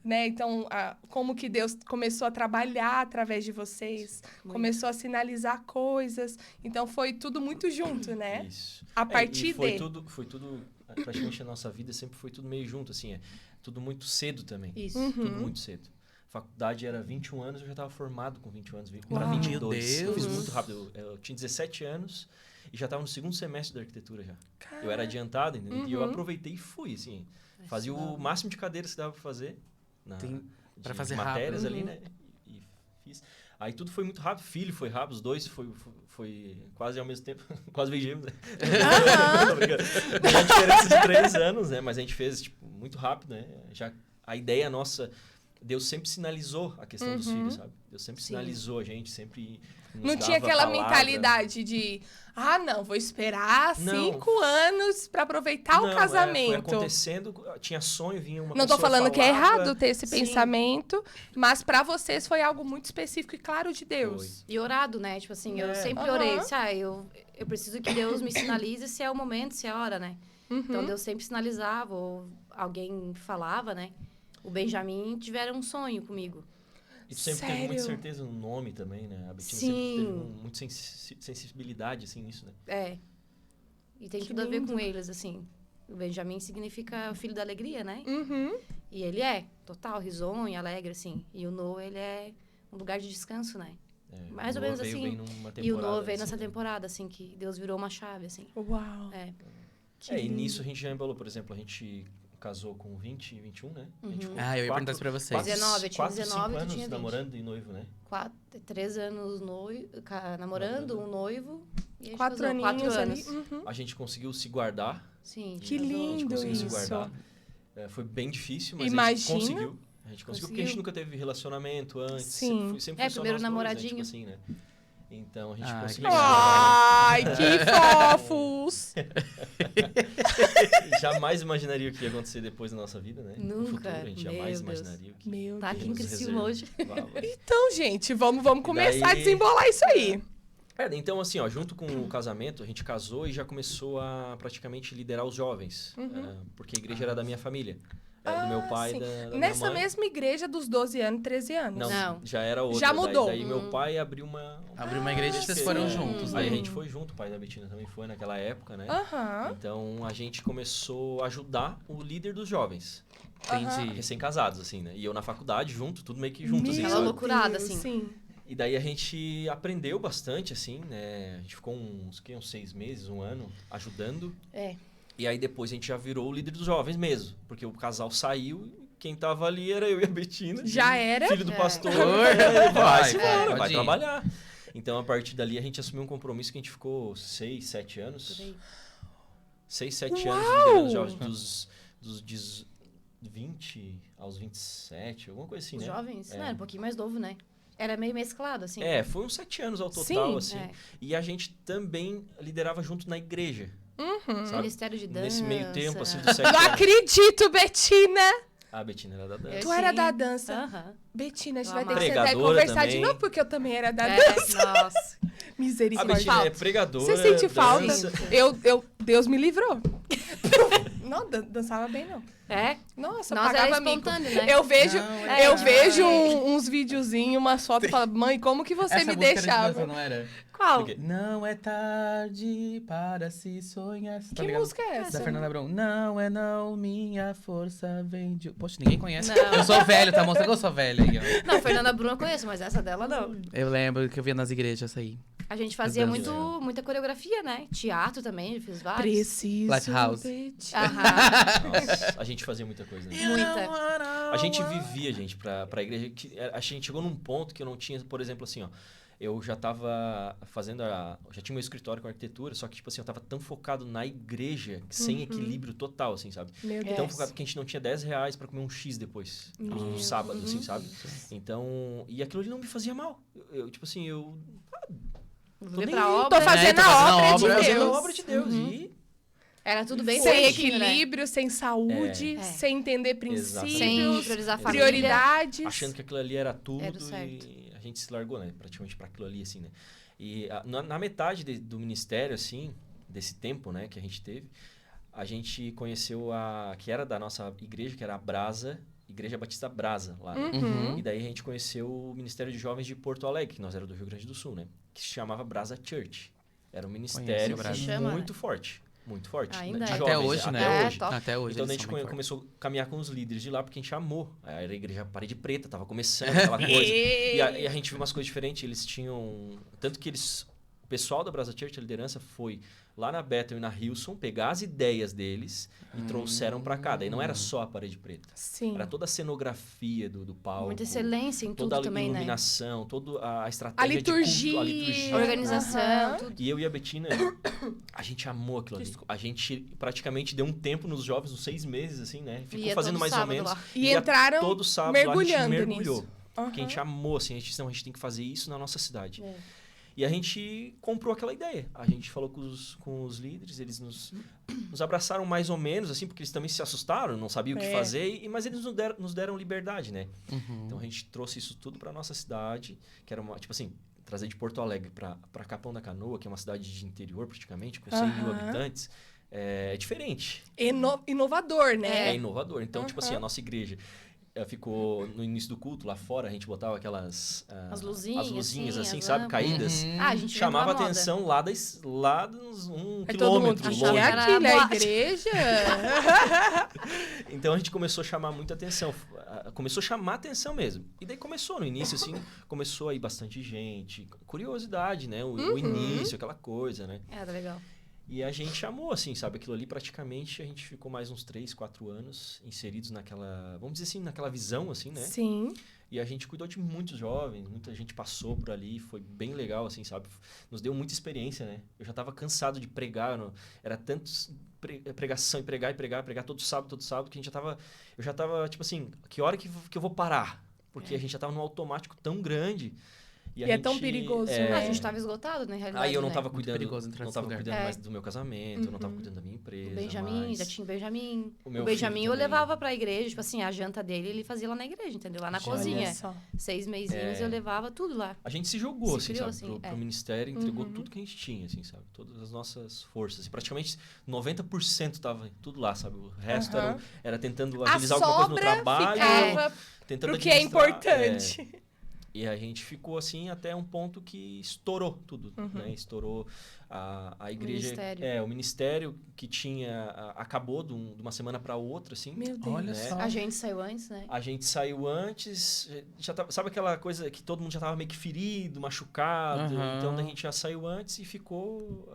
né? Então, como que Deus começou a trabalhar através de vocês, começou a sinalizar coisas. Então, foi tudo muito junto, né? Isso. A partir e foi de... tudo, praticamente a nossa vida sempre foi tudo meio junto, assim, tudo muito cedo também. Isso. Tudo muito cedo. Faculdade era 21 anos, eu já estava formado com 20 anos, para Uau. 22. Meu Deus. Eu fiz muito rápido. Eu tinha 17 anos e já estava no segundo semestre da arquitetura já. Eu era adiantado, entendeu? E eu aproveitei e fui, assim. Fazia o máximo de cadeiras que dava para fazer. Pra fazer matérias rápido. ali, né? E fiz. Aí tudo foi muito rápido. Filho foi rápido, os dois foi quase ao mesmo tempo. Quase veio gêmeos, né? Tô brincando. Tem uma diferença de 3 anos, né? Mas a gente fez, tipo, muito rápido, né? Já a ideia nossa... Deus sempre sinalizou a questão dos filhos, sabe? Deus sempre sinalizou a gente, sempre nos Não tinha dava aquela palavra. mentalidade de... não, vou esperar Não. 5 anos pra aproveitar o Não, casamento. foi acontecendo, tinha sonho, vinha uma Não tô pessoa falando que é falava. errado ter esse Sim. pensamento, mas pra vocês foi algo muito específico e claro de Deus. E orado, né? Tipo assim, eu sempre Aham. orei. Disse, eu preciso que Deus me sinalize se é o momento, se é a hora, né? Então, Deus sempre sinalizava, ou alguém falava, né? O Benjamin tiveram um sonho comigo. E tu sempre teve muita Sério? certeza no nome também, né? A Betina Sim. sempre teve muita sensibilidade, assim, nisso, né? É. E tem Que tudo a ver lindo. com eles, assim. O Benjamin significa o filho da alegria, né? Uhum. E ele é total, risonho, alegre, assim. E o Noah, ele é um lugar de descanso, né? Mais ou menos assim. E o Noah veio nessa temporada, assim, que Deus virou uma chave, assim. Uau. É. E nisso a gente já embalou, por exemplo, a gente casou com 20, 21, né? A gente ficou eu ia perguntar isso pra vocês. 19, eu tinha 4, 19, 5 tu anos tinha 20. namorando e noivo, né? 3 anos namorando, um noivo. E a gente 4 casou. aninhos 4 ali. anos. Uhum. A gente conseguiu se guardar. Sim. Que A gente lindo conseguiu se isso. guardar. Foi bem difícil, mas a Imagina. gente conseguiu. A gente conseguiu porque a gente nunca teve relacionamento antes. Sim. Sempre foi só primeiro nós dois, namoradinho. né? Tipo assim, né? Então a gente Ah, conseguiu. que legal. Ai, que fofos! Jamais imaginaria o que ia acontecer depois da nossa vida, né? No Nunca. futuro, a gente Meu jamais Deus. imaginaria o que Meu Tá Deus. aqui em Criciúma hoje. reservava. Então, gente, vamos começar a daí- desembolar isso aí. Então, assim, ó, junto com o casamento, a gente casou e já começou a praticamente liderar os jovens. Porque a igreja era da minha família. Era do meu pai sim. e da minha Nessa mãe. mesma igreja dos 12 anos, 13 anos. Não, já era outra. Já mudou. Daí meu pai abriu uma... Abriu uma igreja e vocês foram juntos, Aí né? a gente foi junto, o pai da Betina também foi naquela época, né? Aham. Então, a gente começou a ajudar o líder dos jovens. Entendi. Recém-casados, assim, né? E eu na faculdade, junto, tudo meio que junto, assim, Aquela sabe? loucurada, Deus, assim. Sim. E daí a gente aprendeu bastante, assim, né? A gente ficou uns 6 meses, 1 ano, ajudando. É. E aí depois a gente já virou o líder dos jovens mesmo. Porque o casal saiu e quem tava ali era eu e a Betina. Já era? Filho do pastor. Vai, Vai pode ir. trabalhar. Então, a partir dali, a gente assumiu um compromisso que a gente ficou 6, 7 anos. Por aí. 6, 7 anos liderando os jovens. Dos 20 aos 27, alguma coisa assim, Os né? jovens? Não, era um pouquinho mais novo, né? Era meio mesclado, assim. Foi uns 7 anos ao total, Sim. assim. É. E a gente também liderava junto na igreja. Sabe? Ministério de dança. Nesse meio tempo, assim, dos 7 Não anos. acredito, Betina! A Betina era da dança. Eu Tu era sim. da dança. Aham. Betina, a gente Eu vai ter que amava. sentar e Pregadora conversar de também. novo, porque eu também era da dança. Nossa. A Misericórdia. Betina é pregadora. Você sente falta? dança. Deus me livrou. Não, dançava bem, não. É? Nossa, Nós pagava era mico. espontâneo, né? Eu vejo, Não, vejo uns videozinhos, umas fotos e falo, mãe, como que você Essa me música era de deixava? dança, não era? Qual? Por quê? Não é tarde para se sonhar. Tá Que ligado? música é essa? Da Fernanda Abrão. Não é não, minha força vem de... Poxa, ninguém conhece. Não. Eu sou velho, tá mostrando que eu sou velho aí, ó. Não, Fernanda Bruna eu conheço, mas essa dela não. Eu lembro que eu via nas igrejas essa aí. A gente fazia danço. muita coreografia, né? Teatro também, eu fiz vários. Preciso Lighthouse. de ti. Aham, Nossa, a gente fazia muita coisa, né? muita. A gente vivia, gente, pra igreja. A gente chegou num ponto que eu não tinha, por exemplo, assim, ó. Eu já tava fazendo já tinha meu escritório com arquitetura, só que, tipo assim, eu tava tão focado na igreja, sem equilíbrio total, assim, sabe? Meu Deus. Tão focado que a gente não tinha R$10 pra comer um X depois, no sábado, assim, sabe? Então, e aquilo ali não me fazia mal. Tipo assim, Vou nem pra aí. obra. Tô fazendo tô fazendo a a obra obra, de fazendo a Deus. obra de Deus. E Era tudo bem Sem certinho, né? equilíbrio, sem saúde, É. sem entender Sem princípios, priorizar a família. prioridades. achando que aquilo ali era tudo Era o certo. e a gente se largou, né? Praticamente pra aquilo ali, assim, né? E na metade do ministério, assim, desse tempo, né, que a gente teve, a gente conheceu que era da nossa igreja, que era a Brasa, Igreja Batista Brasa, lá, né? Uhum. E daí a gente conheceu o Ministério de Jovens de Porto Alegre, que nós era do Rio Grande do Sul, né? Que se chamava Brasa Church. Era um ministério Brasa. Chama, muito forte. Muito forte. Ainda né? De é. Até jovens, hoje, né? Até É, hoje. top. Até hoje. Então a eles gente são bem fortes. começou a caminhar com os líderes de lá, porque a gente amou. Era a igreja Parede Preta, tava começando aquela coisa. E a gente viu umas coisas diferentes. Eles tinham... Tanto que o pessoal da Brasa Church, a liderança, foi lá na Bethel e na Hillsong pegar as ideias deles e trouxeram pra cá. Daí não era só a Parede Preta. Sim. Era toda a cenografia do palco. Muita excelência em tudo Toda a também, né? iluminação, toda a estratégia A liturgia. de culto, a liturgia. Organização, Aham. tudo. E eu e a Betina, a gente amou aquilo ali. A gente praticamente deu um tempo nos jovens, uns 6 meses, assim, né? Ficou Ia fazendo todo mais ou sábado menos. lá. E Ia entraram todo sábado mergulhando lá, a gente mergulhou. nisso. Porque a gente amou, assim, a gente disse, não, a gente tem que fazer isso na nossa cidade. É. E a gente comprou aquela ideia. A gente falou com os líderes, eles nos abraçaram mais ou menos, assim, porque eles também se assustaram, não sabiam o que fazer, mas eles nos deram liberdade, né? Então a gente trouxe isso tudo para nossa cidade, que era tipo assim, trazer de Porto Alegre para Capão da Canoa, que é uma cidade de interior praticamente, com 100 mil habitantes, é diferente. Inovador, É né? inovador. Então, tipo assim, a nossa igreja ficou no início do culto, lá fora, a gente botava aquelas... As luzinhas, assim, as sabe? lâmpadas. Caídas. Ah, a gente Chamava inventou a moda. atenção lá dos 1 Aí todo mundo, quilômetro que longe. é Era aquilo, é a boate. igreja? Então a gente começou a chamar muita atenção. Começou a chamar atenção mesmo. E daí começou no início, assim, começou aí bastante gente. Curiosidade, né? O início, aquela coisa, né? Era legal. E a gente amou, assim, sabe? Aquilo ali praticamente a gente ficou mais uns 3, 4 anos inseridos naquela, vamos dizer assim, naquela visão, assim, né? Sim. E a gente cuidou de muitos jovens, muita gente passou por ali, foi bem legal, assim, sabe? Nos deu muita experiência, né? Eu já estava cansado de pregar, era tantos pregação e pregar todo sábado, que eu já tava, tipo assim, que hora que eu vou parar? Porque a gente já tava num automático tão grande. E é tão perigoso, né? A gente tava esgotado, na realidade, Aí eu não né? tava Muito cuidando, perigoso entrar não nesse tava lugar. cuidando mais do meu casamento, eu não tava cuidando da minha empresa. O Benjamin, mais. já tinha o Benjamin. O meu O Benjamin filho eu também. levava pra igreja, tipo assim, a janta dele ele fazia lá na igreja, entendeu? Lá na Já. cozinha. Olha só. 6 mesinhos eu levava tudo lá. A gente se jogou, Se assim, criou, sabe? assim, Pro ministério, entregou tudo que a gente tinha, assim, sabe? Todas as nossas forças. E praticamente 90% tava tudo lá, sabe? O resto era tentando A agilizar alguma coisa no sobra trabalho. ficava Tentando pro que é administrar, importante. E a gente ficou assim até um ponto que estourou tudo, né? Estourou a igreja... Ministério. O ministério que tinha... acabou de uma semana para outra, assim. Meu Deus. Olha né? só. A gente saiu antes, né? A gente saiu antes, já tava, sabe aquela coisa que todo mundo já tava meio que ferido, machucado? Então a gente já saiu antes e ficou,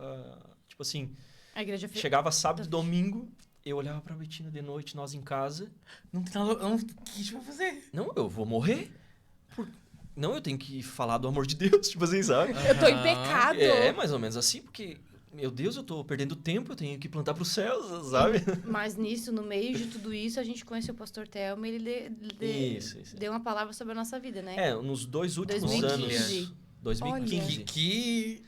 tipo assim, A igreja chegava sábado e domingo, eu olhava pra Betina de noite, nós em casa. Não tem nada... O que a gente vai fazer? Não, eu vou morrer. Não, eu tenho que falar do amor de Deus, tipo assim, sabe? Eu tô em pecado. É, mais ou menos assim, porque, meu Deus, eu tô perdendo tempo, eu tenho que plantar pros céus, sabe? Mas nisso, no meio de tudo isso, a gente conheceu o pastor Thelma e ele Isso. deu uma palavra sobre a nossa vida, né? Nos 2 últimos 2015. anos... 2015. Que...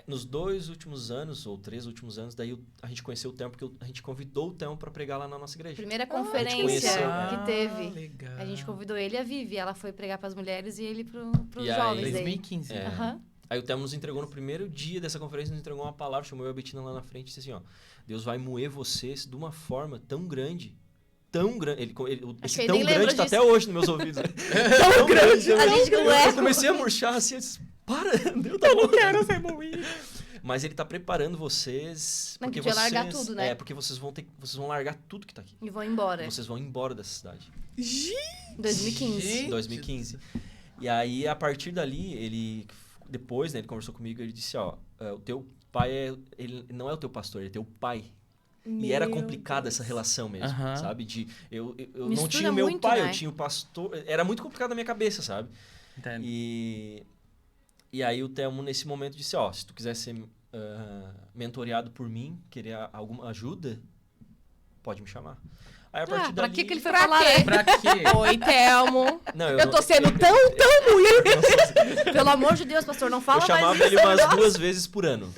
Nos 2 últimos anos, ou 3 últimos anos, daí a gente conheceu o Theo, porque a gente convidou o Theo para pregar lá na nossa igreja. Primeira conheceu, conferência é. que teve. Legal. A gente convidou ele e a Vivi. Ela foi pregar para as mulheres e ele pros E aí, jovens. 2015. É. Aham. Aí o Telmo nos entregou no primeiro dia dessa conferência, nos entregou uma palavra, chamou eu e a Betina lá na frente e disse assim, ó, Deus vai moer vocês de uma forma tão grande. Esse tão grande tá até hoje nos meus ouvidos. Tão grande. A gente eu comecei a murchar assim, eu disse, para, Deus, tá Eu bom. não quero ser moído. Mas ele tá preparando vocês... Não porque podia vocês, largar tudo, né? porque vocês vão largar tudo que tá aqui. E vão embora. Vocês vão embora dessa cidade. 2015. 2015. E aí, a partir dali, depois, né, ele conversou comigo, ele disse, ó, o teu pai, ele não é o teu pastor, ele é teu pai. E era complicada essa relação mesmo, sabe? Eu não tinha o meu muito, pai, né? eu tinha o pastor. Era muito complicado na minha cabeça, sabe? Entendo. E aí o Telmo, nesse momento, disse, ó, se tu quiser ser mentoreado por mim, querer alguma ajuda, pode me chamar. Aí, a partir pra dali... que ele foi Pra falar, quê? né? Pra quê? Oi, Telmo. Não, Eu tô sendo tão moído. Pelo amor de Deus, pastor, não fala Eu mais chamava isso. ele umas 2 vezes por ano.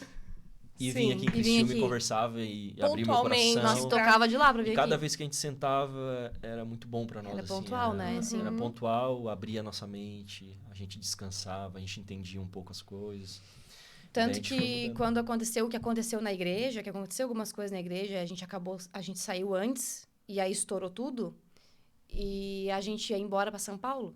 E Sim. vinha aqui em E vinha Criciúma aqui. e conversava e abria meu Pontualmente. coração. Nossa, tocava de lá pra vir E cada aqui. vez que a gente sentava, era muito bom pra nós. Era assim, pontual, né? Assim. Era pontual, abria a nossa mente, a gente descansava, a gente entendia um pouco as coisas. Tanto Daí a gente foi que mudando. quando aconteceu o que aconteceu na igreja, que aconteceu algumas coisas na igreja, a gente saiu antes, e aí estourou tudo, e a gente ia embora pra São Paulo.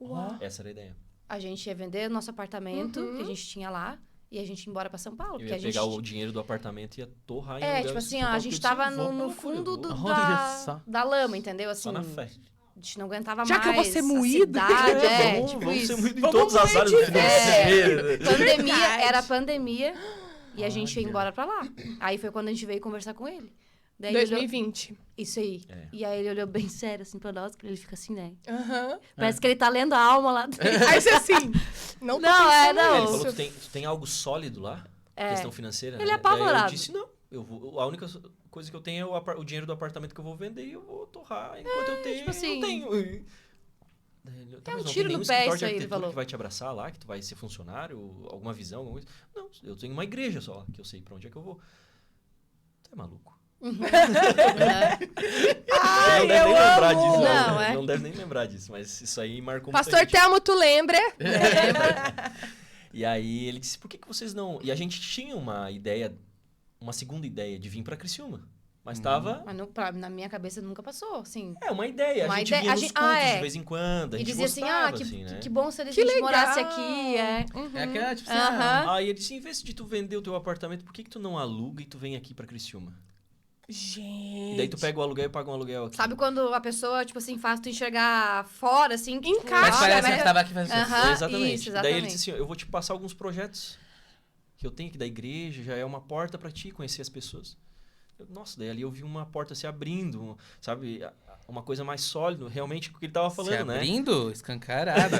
Uau. Essa era a ideia. A gente ia vender nosso apartamento, que a gente tinha lá, e a gente ia embora pra São Paulo. Eu porque ia a gente... pegar o dinheiro do apartamento e ia torrar em É, lugares tipo de assim, São ó, a Paulo, gente porque eu tava disse, "Vou no pra fundo loucura, vou." Olha só. da lama, entendeu? Assim, Só na fé. a gente não aguentava Já mais. que eu vou ser a moído. cidade, vamos tipo vamos isso. ser muito em Vamos todas as moer áreas de do financeiro. Pandemia, Verdade. era pandemia, e a gente ia Olha. embora pra lá. Aí foi quando a gente veio conversar com ele. Daí ele olhou- 2020. Isso aí. É. E aí ele olhou bem sério assim pra nós, que ele fica assim, né? Aham. Parece que ele tá lendo a alma lá dentro. Aí você assim, não tô Não, pensando não. Ele falou, nisso. tu tem algo sólido lá? Questão financeira? Ele né? é apavorado. Daí eu disse, não. A única coisa que eu tenho é o dinheiro do apartamento que eu vou vender e eu vou torrar enquanto eu tenho. tipo assim, eu tenho. Daí ele, é um mas não tiro tem no nenhum pé escritório isso de aí, ele arquitetura falou. que vai te abraçar lá, que tu vai ser funcionário, alguma visão, alguma coisa. Não, eu tenho uma igreja só lá, que eu sei pra onde é que eu vou. Tu é maluco. Ai, Ele não deve nem eu lembrar amo. disso. Não, Ele é? não deve nem lembrar disso, mas isso aí marcou Pastor muita gente. Telmo, tu lembra? E aí ele disse, por que vocês não... E a gente tinha uma ideia, uma segunda ideia de vir pra Criciúma. Mas tava... Mas na minha cabeça nunca passou, assim. É, uma ideia. Uma a gente ideia- vinha a nos gente- cultos é. de vez em quando. A E gente dizia assim, gostava, que, assim, né? que bom se a Que gente legal. morasse aqui, é. É aquela, tipo assim, Aham. Aí ele disse, em vez de tu vender o teu apartamento, por que tu não aluga e tu vem aqui pra Criciúma? Gente. E daí tu pega o aluguel e paga um aluguel aqui. Sabe quando a pessoa, tipo assim, faz tu enxergar fora, assim? Em tipo, casa, mas olha, parece né? que tava aqui fazendo isso. Aham, Exatamente. isso, Daí ele exatamente. disse assim, eu vou te passar alguns projetos que eu tenho aqui da igreja, já é uma porta pra ti conhecer as pessoas. Nossa, daí ali eu vi uma porta se abrindo, sabe? Uma coisa mais sólida, realmente o que ele tava falando, Se né? abrindo, escancarada.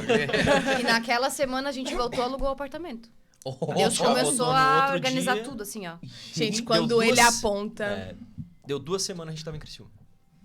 E naquela semana a gente voltou e alugou o apartamento. Oh, Deus Ó, começou no a outro organizar dia- tudo, assim, ó. Gente, Deu quando duas- ele aponta. É, deu 2 semanas a gente tava em Criciúma.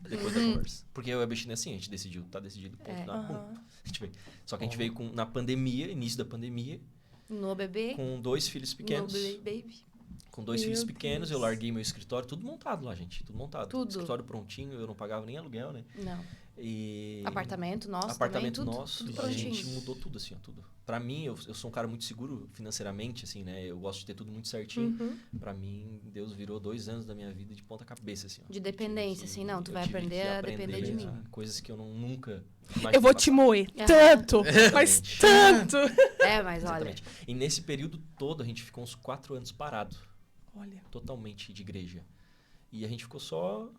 Depois da conversa. Porque eu e a Betina, assim, a gente decidiu, tá decidido, ponto, dá, pum. Aham. A gente veio. Só que a gente veio na pandemia, início da pandemia, No bebê. com 2 filhos pequenos. No baby. Com 2 Meu filhos pequenos, eu Deus. larguei meu escritório, tudo montado lá, gente. Tudo montado. Tudo. Escritório prontinho, eu não pagava nem aluguel, né? Não. E... Apartamento nosso Apartamento também, tudo, nosso. tudo E a gente prontinho. mudou tudo, assim, ó, tudo. Pra mim, eu sou um cara muito seguro financeiramente, assim, né? Eu gosto de ter tudo muito certinho. Uhum. Pra mim, Deus virou 2 anos da minha vida de ponta cabeça, assim, ó. De dependência, assim, não, tu Eu vai tive aprender que a depender de mim. Coisas que eu nunca Eu vou te moer Aham. tanto, mas Exatamente. tanto. É, mas olha, Exatamente. E nesse período todo, a gente ficou uns 4 anos parado. Olha. Totalmente de igreja. E a gente ficou só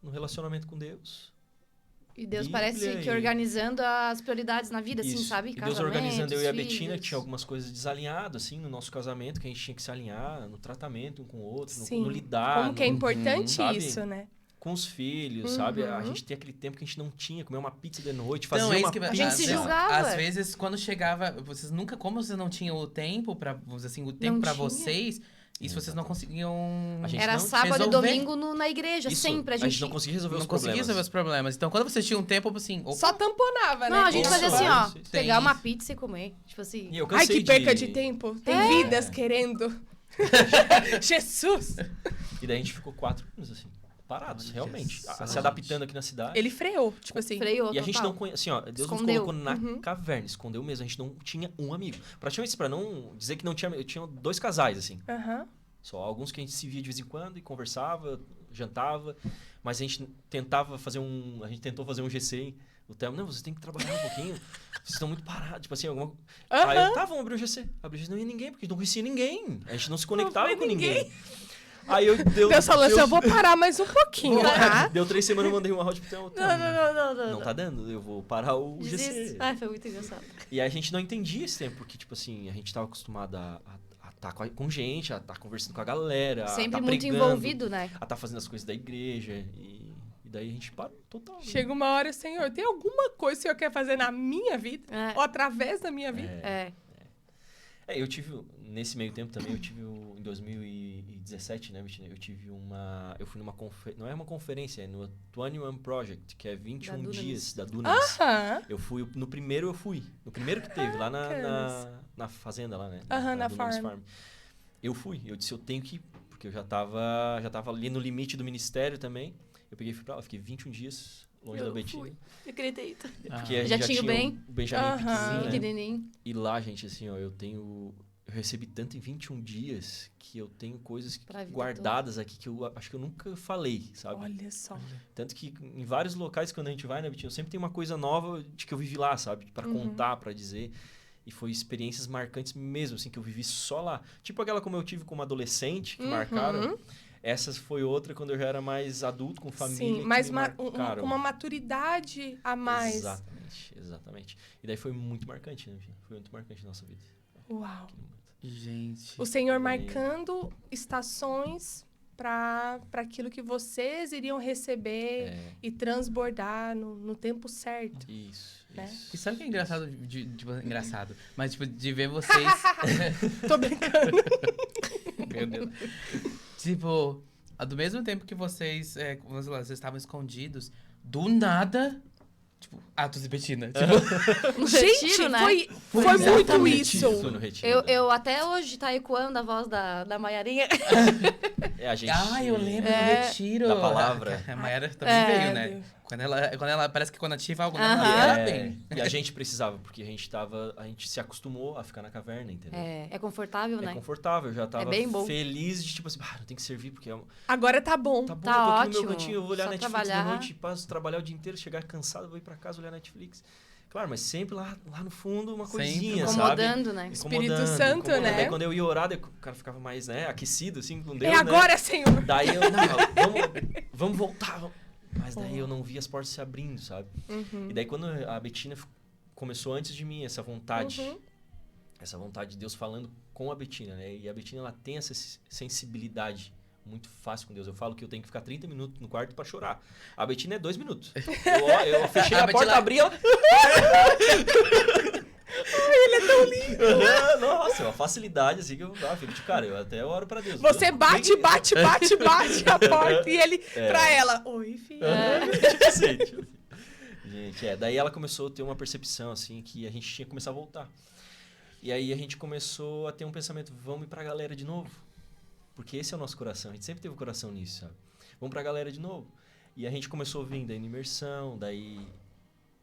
no relacionamento com Deus. e Deus Bíblia parece que e- organizando as prioridades na vida, assim, Isso. sabe? E Deus organizando eu e a Casamentos, Betina, que filhos. tinha algumas coisas desalinhadas, assim, no nosso casamento, que a gente tinha que se alinhar no tratamento um com o outro, Sim. no lidar, Como que é importante sabe? isso, né? com os filhos, sabe? A Uhum. gente tem aquele tempo que a gente não tinha, comer uma pizza de noite, fazer Então, é uma isso que A gente às se vezes- julgava. Às vezes, quando chegava, vocês nunca, como vocês não tinham o tempo para, vamos dizer assim, o tempo Não para tinha. vocês, isso vocês não conseguiam. A gente Era não sábado e resolver. domingo na igreja, Isso, sempre. a gente não conseguia resolver não os conseguia problemas. resolver os problemas. Então, quando vocês tinham tempo, assim, opa, Só tamponava, né? Não, a gente Isso, fazia assim, ó. isso. Pegar Tem uma isso. pizza e comer. Tipo assim. E eu Ai, cansei que perca de tempo. Tem vidas querendo. Jesus! E daí a gente ficou 4 anos assim. parados, Olha, realmente. Jesus. Se adaptando aqui na cidade. Ele freou, tipo assim. Freou, E a gente total. não conhecia, assim, ó, Deus Escondeu. nos colocou na caverna, escondeu mesmo, a gente não tinha um amigo. Praticamente, pra não dizer que não tinha, eu tinha 2 casais, assim. Aham. Só alguns que a gente se via de vez em quando e conversava, jantava, mas a gente tentou fazer um GC. O Thelma, não, vocês têm que trabalhar um pouquinho, vocês estão muito parados, tipo assim, alguma... Aí eu, tá, vamos abrir o GC. Abrir o GC não ia ninguém, porque a gente não conhecia ninguém, a gente não se conectava com ninguém. Aí eu Deus falou assim, eu vou parar mais um pouquinho, tá? Deu 3 semanas, eu mandei um áudio pro Thelma. Não. Não tá dando, eu vou parar o GC. Ai, foi muito engraçado. E aí a gente não entendia esse tempo, porque, tipo assim, a gente tava acostumado a estar com gente, a estar conversando com a galera, Sempre a tá muito pregando, envolvido, né? a estar fazendo as coisas da igreja. E daí a gente parou total. Chega uma hora, Senhor, tem alguma coisa que o Senhor quer fazer na minha vida? É. Ou através da minha vida? É. Eu tive, nesse meio tempo também, em 2017, né, Bettina, eu fui numa conferência, não é uma conferência, é no 21 Project, que é 21 Da dias da Dunamis. Aham. No primeiro que teve, lá na fazenda lá, né? Na Dunamis farm. Eu disse, eu tenho que ir, porque eu já tava ali no limite do ministério também. Eu peguei e fui pra lá, fiquei 21 dias longe da Bettina. Eu acredito. Porque a gente Já já tinha o tinha Ben? o Benjamin pequenininho, né? Pequenininho. E lá, gente, assim, ó, eu recebi tanto em 21 dias que eu tenho coisas Pra vida guardadas aqui que eu acho que eu nunca falei, sabe? Olha só. Tanto que em vários locais quando a gente vai, né, Betinho, sempre tem uma coisa nova de que eu vivi lá, sabe? Pra contar, pra dizer. E foi experiências marcantes mesmo, assim, que eu vivi só lá. Tipo aquela como eu tive como adolescente, que marcaram. Essa foi outra quando eu já era mais adulto, com família. Sim, mas que me marcaram. uma maturidade a mais. Exatamente. E daí foi muito marcante, né, Betinho? Foi muito marcante na nossa vida. Uau. Gente. O Senhor marcando estações para aquilo que vocês iriam receber e transbordar no tempo certo. Isso, Né? isso. E sabe o que é engraçado? Engraçado. Mas, tipo, de ver vocês. Tô brincando. Meu Deus. Tipo, do mesmo tempo que vocês, vamos lá, vocês estavam escondidos, do nada. Tipo, Atos e Bettina. Tipo, No Gente, retiro, né? foi muito exatamente isso. Foi no retiro. Eu até hoje tá ecoando a voz da Maiarinha. A gente... eu lembro do retiro. Da palavra. A Mayara também veio, né? Deus. Quando ela parece que quando ativa algo nela, ela vem. E a gente precisava, porque a gente se acostumou a ficar na caverna, entendeu? É confortável, né? É confortável, eu já tava bem bom. feliz de tipo assim, não tem que servir, porque Agora tá bom. tá bom, Tá eu tô aqui no ótimo, meu cantinho, eu vou olhar só Netflix trabalhar. de noite, passo trabalhar o dia inteiro, chegar cansado, vou ir pra casa olhar Netflix. Claro, mas sempre lá no fundo uma Sempre coisinha, Incomodando, sabe? né? Espírito Santo, né? Daí quando eu ia orar, daí o cara ficava mais, né, aquecido, assim, com Deus, É agora, Senhor. Daí eu, não, vamos voltar. Mas daí eu não vi as portas se abrindo, sabe? E daí quando a Bettina começou antes de mim, essa vontade de Deus falando com a Bettina, né? E a Bettina, ela tem essa sensibilidade muito fácil com Deus. Eu falo que eu tenho que ficar 30 minutos no quarto pra chorar. A Bettina é 2 minutos. Eu fechei a porta, abri, ela... Ele é tão lindo. Nossa, uma facilidade assim que eu fico de cara, eu até oro pra Deus. Você bate a porta e ele pra ela. Oi, filha. Gente, daí ela começou a ter uma percepção assim que a gente tinha que começar a voltar. E aí a gente começou a ter um pensamento, vamos ir pra galera de novo. Porque esse é o nosso coração, a gente sempre teve o coração nisso, sabe? Vamos pra galera de novo. E a gente começou a vir daí na imersão, daí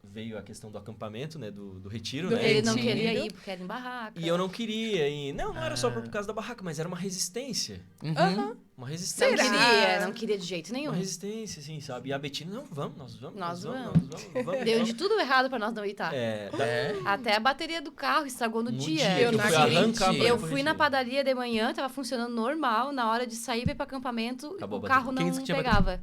veio a questão do acampamento, né? Do retiro, né? Ele não queria ir porque era em barraca. E eu não queria ir. Não era só por causa da barraca, mas era uma resistência. Uma resistência. Não queria de jeito nenhum. Uma resistência, assim, sabe? E a Bettina, não, vamos. Nós Deu de tudo errado pra nós não ir, tá? Até a bateria do carro estragou no dia. Eu que eu fui arrancar pra Eu ir pro fui na retiro. padaria de manhã, tava funcionando normal. Na hora de sair pra ir pro acampamento, Acabou o a carro bateria. não Quem disse que tinha pegava.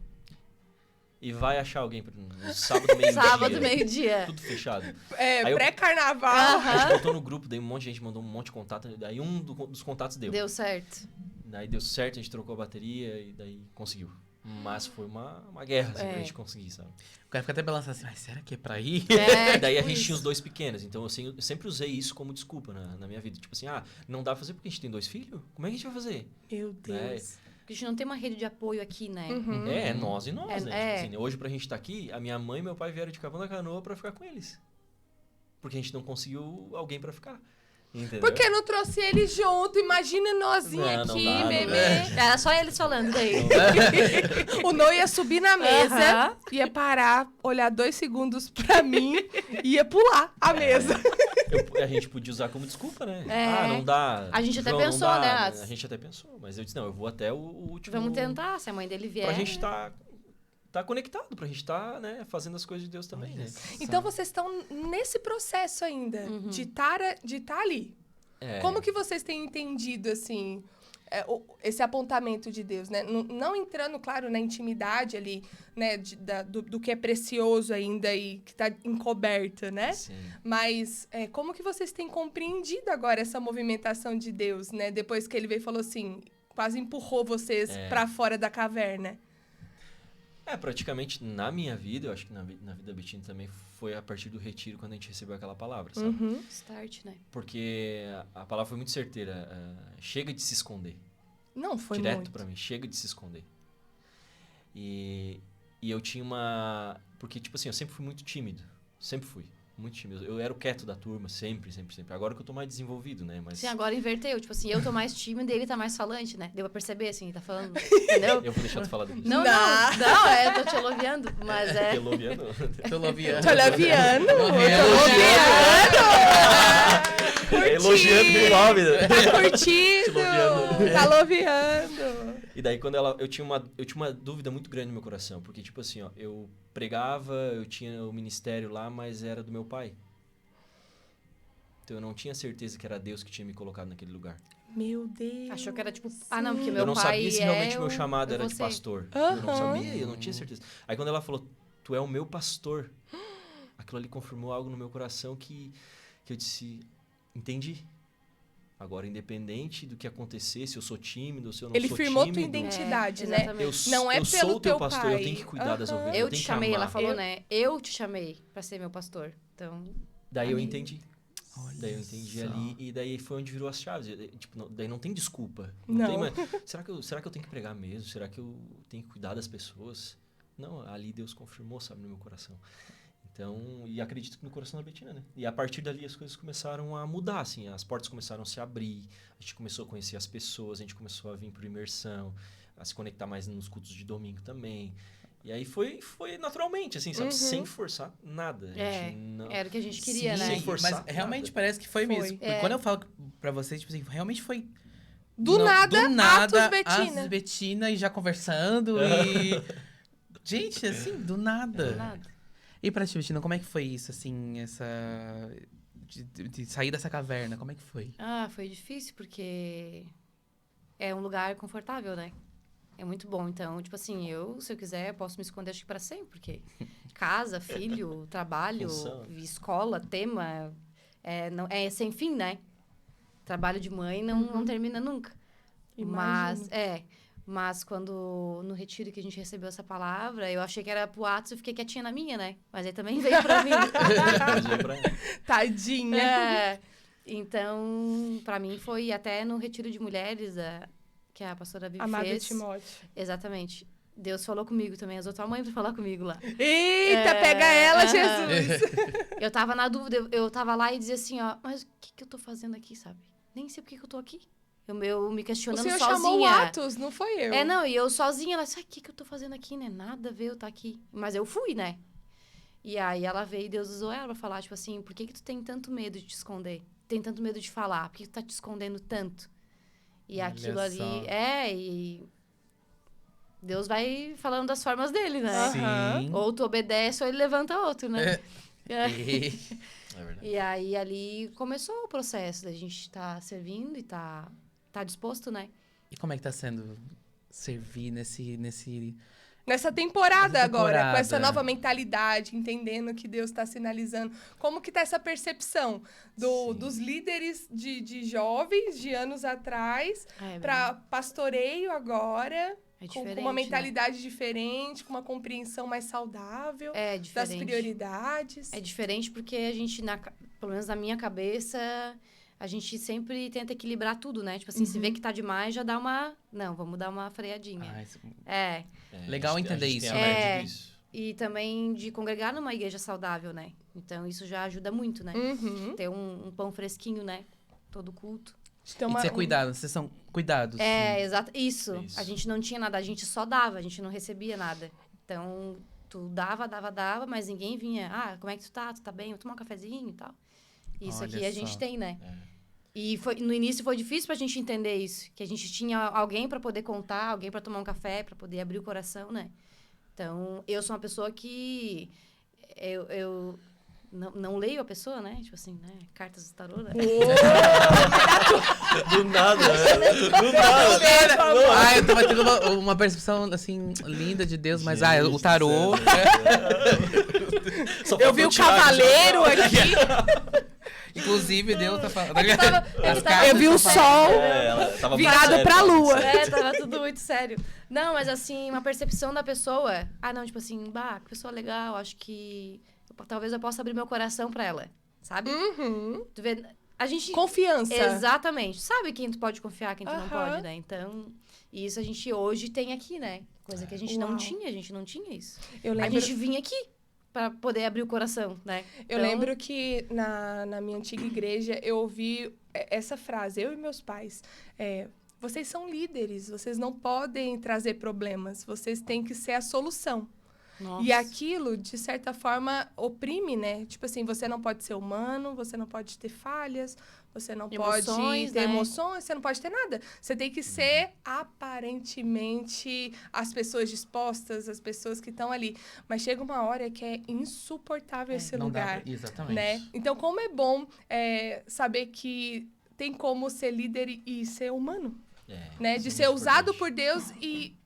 E vai achar alguém no sábado, meio-dia. Sábado, meio-dia. Tudo fechado. É, Aí pré-carnaval. A gente botou no grupo, daí um monte de gente mandou um monte de contato. Daí dos contatos deu. Deu certo. Daí deu certo, a gente trocou a bateria e daí conseguiu. Mas foi uma guerra, assim, pra gente conseguir, sabe? O cara fica até balançando assim, mas será que é pra ir? E daí a tipo gente isso. tinha os 2 pequenos, então assim, eu sempre usei isso como desculpa na minha vida. Tipo assim, não dá pra fazer porque a gente tem 2 filhos? Como é que a gente vai fazer? Meu Deus. Porque a gente não tem uma rede de apoio aqui, né? É nós e nós, né? É. Tipo assim, hoje pra gente estar aqui, a minha mãe e meu pai vieram de Capão da Canoa pra ficar com eles. Porque a gente não conseguiu alguém pra ficar. Entendeu? Por que não trouxe ele junto? Imagina nozinho aqui, dá, bebê. Era só eles falando daí. O Noah ia subir na mesa, ia parar, olhar 2 segundos pra mim e ia pular a mesa. A gente podia usar como desculpa, né? É. Não dá. A gente até João, não pensou, dá, né? A gente até pensou, mas eu disse, não, eu vou até o último... Vamos tentar, se a mãe dele vier. Pra gente tá conectado, pra gente tá, né, fazendo as coisas de Deus também, né? Então vocês estão nesse processo ainda de estar ali. É. Como que vocês têm entendido, assim, esse apontamento de Deus, né? Não entrando, claro, na intimidade ali, né? Do que é precioso ainda e que tá encoberto, né? Sim. Mas como que vocês têm compreendido agora essa movimentação de Deus, né? Depois que ele veio e falou assim, quase empurrou vocês pra fora da caverna. Praticamente na minha vida, eu acho que na vida da Betina também foi a partir do retiro quando a gente recebeu aquela palavra, sabe? Start, né? Porque a palavra foi muito certeira. Chega de se esconder. Não, foi Direto muito. pra mim, chega de se esconder. E eu tinha uma... Porque, tipo assim, eu sempre fui muito tímido. Sempre fui. Muito tímido. Eu era o quieto da turma, sempre. Agora que eu tô mais desenvolvido, né? Mas Sim, agora inverteu. Tipo assim, eu tô mais tímida e ele tá mais falante, né? Deu pra perceber, assim, tá falando, entendeu? eu vou deixar tu falar depois. Não, eu tô te elogiando, mas é... Elogiando. Tô loviando. Elogiando com love, né? Tá curtindo, tá loviando. E daí, quando eu tinha uma dúvida muito grande no meu coração. Porque, tipo assim, ó, eu pregava, eu tinha o ministério lá, mas era do meu pai. Então, eu não tinha certeza que era Deus que tinha me colocado naquele lugar. Meu Deus. Achou que era tipo, não, porque meu pai eu não sabia se realmente o meu chamado era de você. pastor. Eu não sabia, eu não tinha certeza. Aí, quando ela falou, tu é o meu pastor, aquilo ali confirmou algo no meu coração que eu disse, entendi. Agora, independente do que acontecer, se eu sou tímido, se eu não Ele sou firmou tímido... tua identidade, né? Exatamente. Não é eu pelo sou o teu teu pastor, pai. eu tenho que cuidar das ovelhas, Eu tenho te que chamei, amar. ela falou, né? Eu te chamei pra ser meu pastor. Então, Daí eu entendi. Olha Daí eu entendi só. ali e daí foi onde virou as chaves. Tipo, daí não tem desculpa. Não. Tem, mas, será que eu tenho que pregar mesmo? Será que eu tenho que cuidar das pessoas? Não, ali Deus confirmou, sabe, no meu coração. Então, e acredito que no coração da Betina, né? E a partir dali as coisas começaram a mudar, assim. As portas começaram a se abrir, a gente começou a conhecer as pessoas, a gente começou a vir por imersão, a se conectar mais nos cultos de domingo também. E aí foi naturalmente, assim, sabe? Sem forçar nada. A gente não... era o que a gente queria, Sim, né? sem forçar Mas realmente nada. parece que foi Foi. mesmo. Porque quando eu falo pra vocês, tipo assim, realmente foi... Do nada, Atos Betina. Atos Betina e já conversando e... Gente, assim, do nada. Do nada. E pra ti, Betina, como é que foi isso, assim, essa... De sair dessa caverna, como é que foi? Foi difícil, porque é um lugar confortável, né? É muito bom. Então, tipo assim, se eu quiser, posso me esconder, acho que pra sempre, porque casa, filho, trabalho, Função. escola, tema, é sem fim, né? Trabalho de mãe não termina nunca. Mas quando no retiro que a gente recebeu essa palavra, eu achei que era pro Atos e fiquei quietinha na minha, né? Mas aí também veio pra mim. Tadinha. Então, pra mim foi até no retiro de mulheres que a pastora Vivi Amada fez. Timóteo. Exatamente. Deus falou comigo também, usou tua mãe pra falar comigo lá. Eita, pega ela, Jesus! Eu tava na dúvida, eu tava lá e dizia assim, ó, mas o que eu tô fazendo aqui, sabe? Nem sei por que eu tô aqui. Eu me questionando O senhor sozinha. chamou o Atos, não foi eu. E eu sozinha, ela disse, o que eu tô fazendo aqui, né? Nada a ver eu tá aqui. Mas eu fui, né? E aí ela veio e Deus usou ela pra falar, tipo assim, por que tu tem tanto medo de te esconder? Tem tanto medo de falar? Por que tu tá te escondendo tanto? E Olha aquilo só. ali, e Deus vai falando das formas dele, né? Sim. Ou tu obedece ou ele levanta outro, né? É verdade. E aí, ali começou o processo da gente estar servindo e tá disposto, né? E como é que tá sendo servir Nessa temporada agora, com essa temporada. nova mentalidade, entendendo que Deus está sinalizando. Como que tá essa percepção dos líderes de jovens de anos atrás para pastoreio agora, com uma mentalidade diferente, com uma compreensão mais saudável das prioridades? É diferente porque a gente, pelo menos na minha cabeça, a gente sempre tenta equilibrar tudo, né? Tipo assim, se vê que tá demais, já dá uma... Não, vamos dar uma freadinha. Legal entender isso, né? E também de congregar numa igreja saudável, né? Então, isso já ajuda muito, né? Ter um pão fresquinho, né? todo culto. E ser cuidado, vocês são cuidados. Exato. Isso. A gente não tinha nada, a gente só dava, a gente não recebia nada. Então, tu dava, mas ninguém vinha. Como é que tu tá? Tu tá bem? Vou tomar um cafezinho e tal. Isso Olha aqui a só. gente tem, né? E no início foi difícil pra gente entender isso. Que a gente tinha alguém pra poder contar, alguém pra tomar um café, pra poder abrir o coração, né? Então, eu sou uma pessoa que... Eu não leio a pessoa, né? Tipo assim, né? Cartas do tarô, né? Do nada, né? Do nada. Eu tava tendo uma percepção, assim, linda de Deus, mas, o tarô... Eu vi o cavaleiro aqui. Inclusive, Deus tá falando... Eu vi o sol virado pra lua. Tava tudo muito sério. Não, mas assim, uma percepção da pessoa... não, tipo assim, que pessoa legal, acho que... Talvez eu possa abrir meu coração pra ela, sabe? Tu vê... A gente... Confiança. Exatamente. Sabe quem tu pode confiar, quem tu não pode, né? Então, isso a gente hoje tem aqui, né? Coisa que a gente não tinha, a gente não tinha isso. A gente vinha aqui pra poder abrir o coração, né? Eu lembro que na minha antiga igreja eu ouvi essa frase, eu e meus pais. Vocês são líderes, vocês não podem trazer problemas, vocês têm que ser a solução. Nossa. E aquilo, de certa forma, oprime, né? Tipo assim, você não pode ser humano, você não pode ter falhas, você não pode ter emoções, você não pode ter nada. Você tem que ser, aparentemente, as pessoas dispostas, as pessoas que estão ali. Mas chega uma hora que é insuportável esse lugar. Exatamente. Né? Então, como é bom saber que tem como ser líder e ser humano. Né? De ser usado por Deus e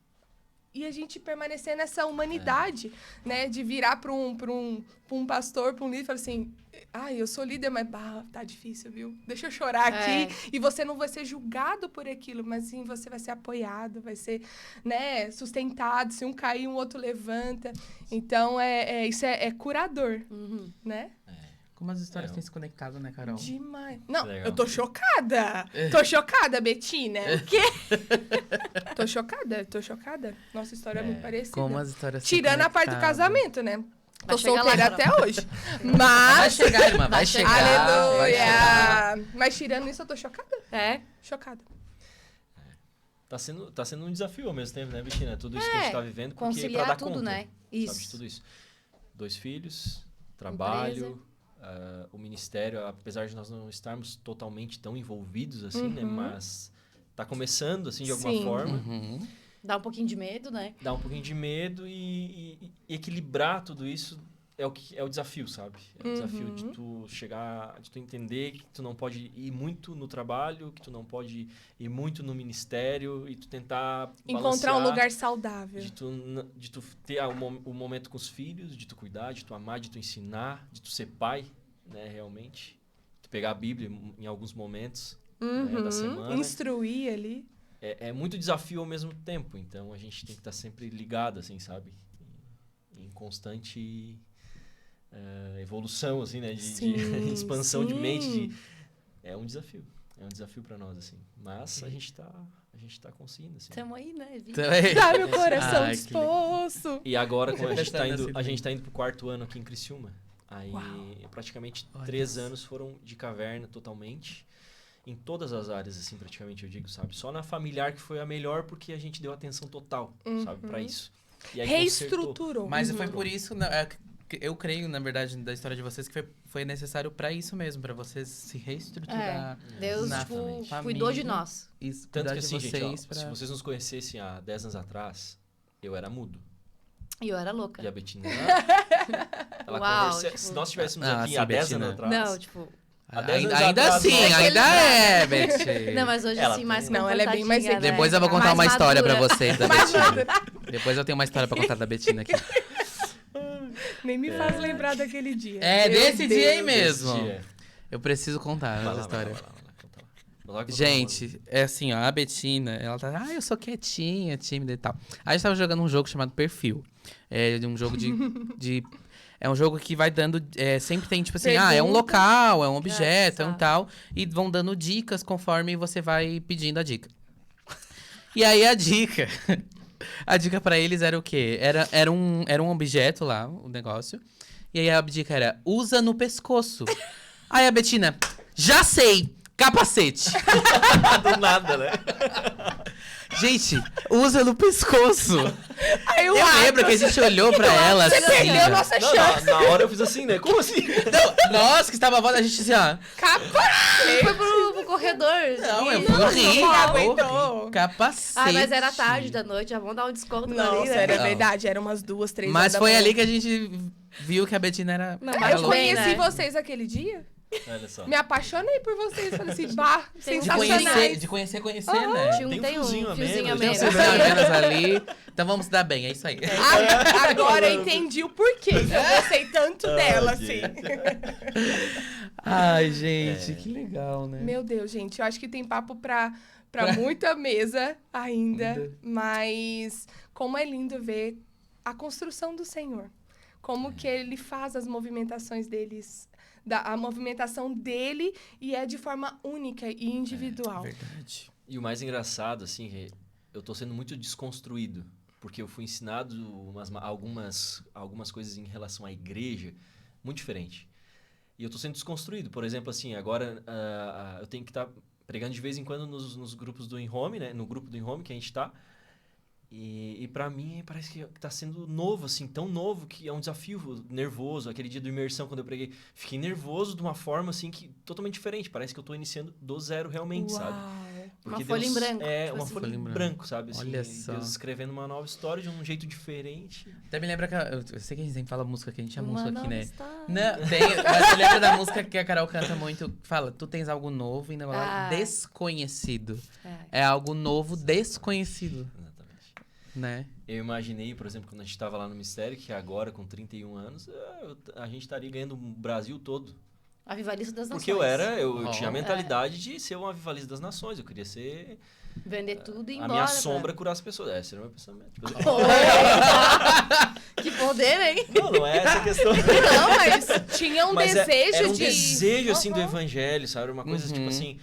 a gente permanecer nessa humanidade, né? De virar para um pastor, para um líder e falar assim, eu sou líder, mas tá difícil, viu? Deixa eu chorar aqui. E você não vai ser julgado por aquilo, mas sim você vai ser apoiado, vai ser, né, sustentado. Se um cair, um outro levanta. Então, isso é curador, né? Como as histórias têm se conectado, né, Carol? Demais. Não, eu tô chocada. Tô chocada, Betina. O quê? Tô chocada. Nossa história é muito parecida. Como as histórias Tirando a parte do casamento, né? Tô solteira até hoje. Mas... Vai chegar, irmã, vai chegar. Aleluia. Vai chegar. Mas tirando isso, eu tô chocada. Chocada. Tá sendo um desafio ao mesmo tempo, né, Betina? Tudo isso que a gente tá vivendo. Conciliar pra dar tudo, conta, né? Isso. Sabe, de tudo isso. 2 filhos, trabalho... o ministério, apesar de nós não estarmos totalmente tão envolvidos assim, né? Mas tá começando, assim, de alguma forma. Dá um pouquinho de medo, né? Dá um pouquinho de medo e equilibrar tudo isso é o desafio, sabe? É o desafio de tu chegar, de tu entender que tu não pode ir muito no trabalho, que tu não pode ir muito no ministério e tu tentar encontrar um lugar saudável. De tu ter o momento com os filhos, de tu cuidar, de tu amar, de tu ensinar, de tu ser pai, né, realmente. Tu pegar a Bíblia em alguns momentos né, da semana. Instruir ali. É muito desafio ao mesmo tempo, então a gente tem que estar sempre ligado, assim, sabe? Em constante... evolução, assim, né? De expansão de mente. É um desafio para nós, assim. Mas a gente tá conseguindo, assim. Tamo aí, né? Dá meu coração disposto. E agora, como a gente tá indo pro 4º ano aqui em Criciúma. Aí, praticamente 3 anos foram de caverna totalmente. Em todas as áreas, assim, praticamente, eu digo, sabe? Só na familiar que foi a melhor, porque a gente deu atenção total, sabe? Pra isso. E aí reestruturou. Mas foi por isso... Eu creio, na verdade, da história de vocês, que foi necessário pra isso mesmo, pra vocês se reestruturar. Deus, cuidou de nós. Isso, tanto que assim, gente, se vocês nos conhecessem há 10 anos atrás, eu era mudo. E eu era louca. E a Betina... Tipo, se nós estivéssemos aqui há 10 anos atrás... Não, tipo... Ainda assim, ainda é, Betina. Não, mas hoje sim, mais não, ela é bem mais... Né? Depois eu vou contar uma história pra vocês da Betina. Depois eu tenho uma história pra contar da Betina aqui. Nem me faz lembrar daquele dia. Desse dia aí mesmo. Eu preciso contar essa história. Vai lá. Gente, é assim, ó, a Betina, ela tá... eu sou quietinha, tímida e tal. Aí a gente tava jogando um jogo chamado Perfil. É um jogo de é um jogo que vai dando... sempre tem, tipo assim, é um local, é um objeto, é um tal. E vão dando dicas conforme você vai pedindo a dica. E aí a dica... A dica pra eles era o quê? Era um objeto lá, o negócio. E aí a dica era, usa no pescoço. Aí a Betina, já sei! Capacete. Do nada, né? Gente, usa no pescoço. Aí Eu lembro que a gente olhou pra ela Você assim. perdeu a nossa Não, chance. na hora eu fiz assim, né? Como assim? Não, nós que estava a volta, a gente assim, ó. Capacete. Foi pro corredor. Não, eu E- fui rir. não eu aguentou. ri. Capacete. Ah, mas era tarde da noite, já vamos dar um desconto ali, Nossa, né? era Não. verdade. Era umas 2, 3 horas Mas da foi manhã. ali que a gente viu que a Betina era. Não, era mas Eu louca. bem, conheci né? vocês aquele dia. Olha só. Me apaixonei por vocês. Falei assim, bah, Tem um De sensacionais. conhecer, né? Tem um fiozinho a menos. fiozinho a Tem um menos. fiozinho a menos ali. Então vamos se dar bem, é isso aí. Agora eu entendi o porquê que eu gostei tanto dela, assim. gente. Ai, gente, que legal, né? Meu Deus, gente, eu acho que tem papo pra muita mesa ainda, mas como é lindo ver a construção do Senhor. Como que ele faz as movimentações deles, a movimentação dele, e é de forma única e individual. Verdade. E o mais engraçado, assim, que eu tô sendo muito desconstruído. Porque eu fui ensinado algumas coisas em relação à igreja muito diferente. E eu tô sendo desconstruído. Por exemplo, assim, agora eu tenho que estar pregando de vez em quando nos grupos do InHome, né? No grupo do InHome que a gente tá. E pra mim parece que tá sendo novo, assim, tão novo que é um desafio nervoso. Aquele dia do imersão, quando eu preguei, fiquei nervoso de uma forma, assim, que totalmente diferente. Parece que eu tô iniciando do zero realmente, Uau. sabe? Uma folha em branco, É, tipo uma assim. folha em branco, sabe? Assim, Olha e só. Deus escrevendo uma nova história de um jeito diferente. Até me lembra que. Eu sei que a gente sempre fala música, que a gente é música aqui, né? História. Não, tem, mas eu lembro da música que a Carol canta muito. Fala, tu tens algo novo e não é desconhecido. É algo novo, desconhecido, Exatamente. né? Eu imaginei, por exemplo, quando a gente estava lá no Mistério, que agora, com 31 anos, a gente estaria ganhando o Brasil todo. Avivalista das Nações. Porque eu tinha a Oh. mentalidade de ser um avivalista das nações. Eu queria ser Vender tudo e ir a embora. minha pra- sombra curar as pessoas. Esse era o meu pensamento. Tipo, Que poder, hein? não é essa a questão. Não, mas tinha um Mas desejo era um de... desejo, assim, do Uhum. evangelho, sabe? Era uma coisa, tipo Uhum. assim...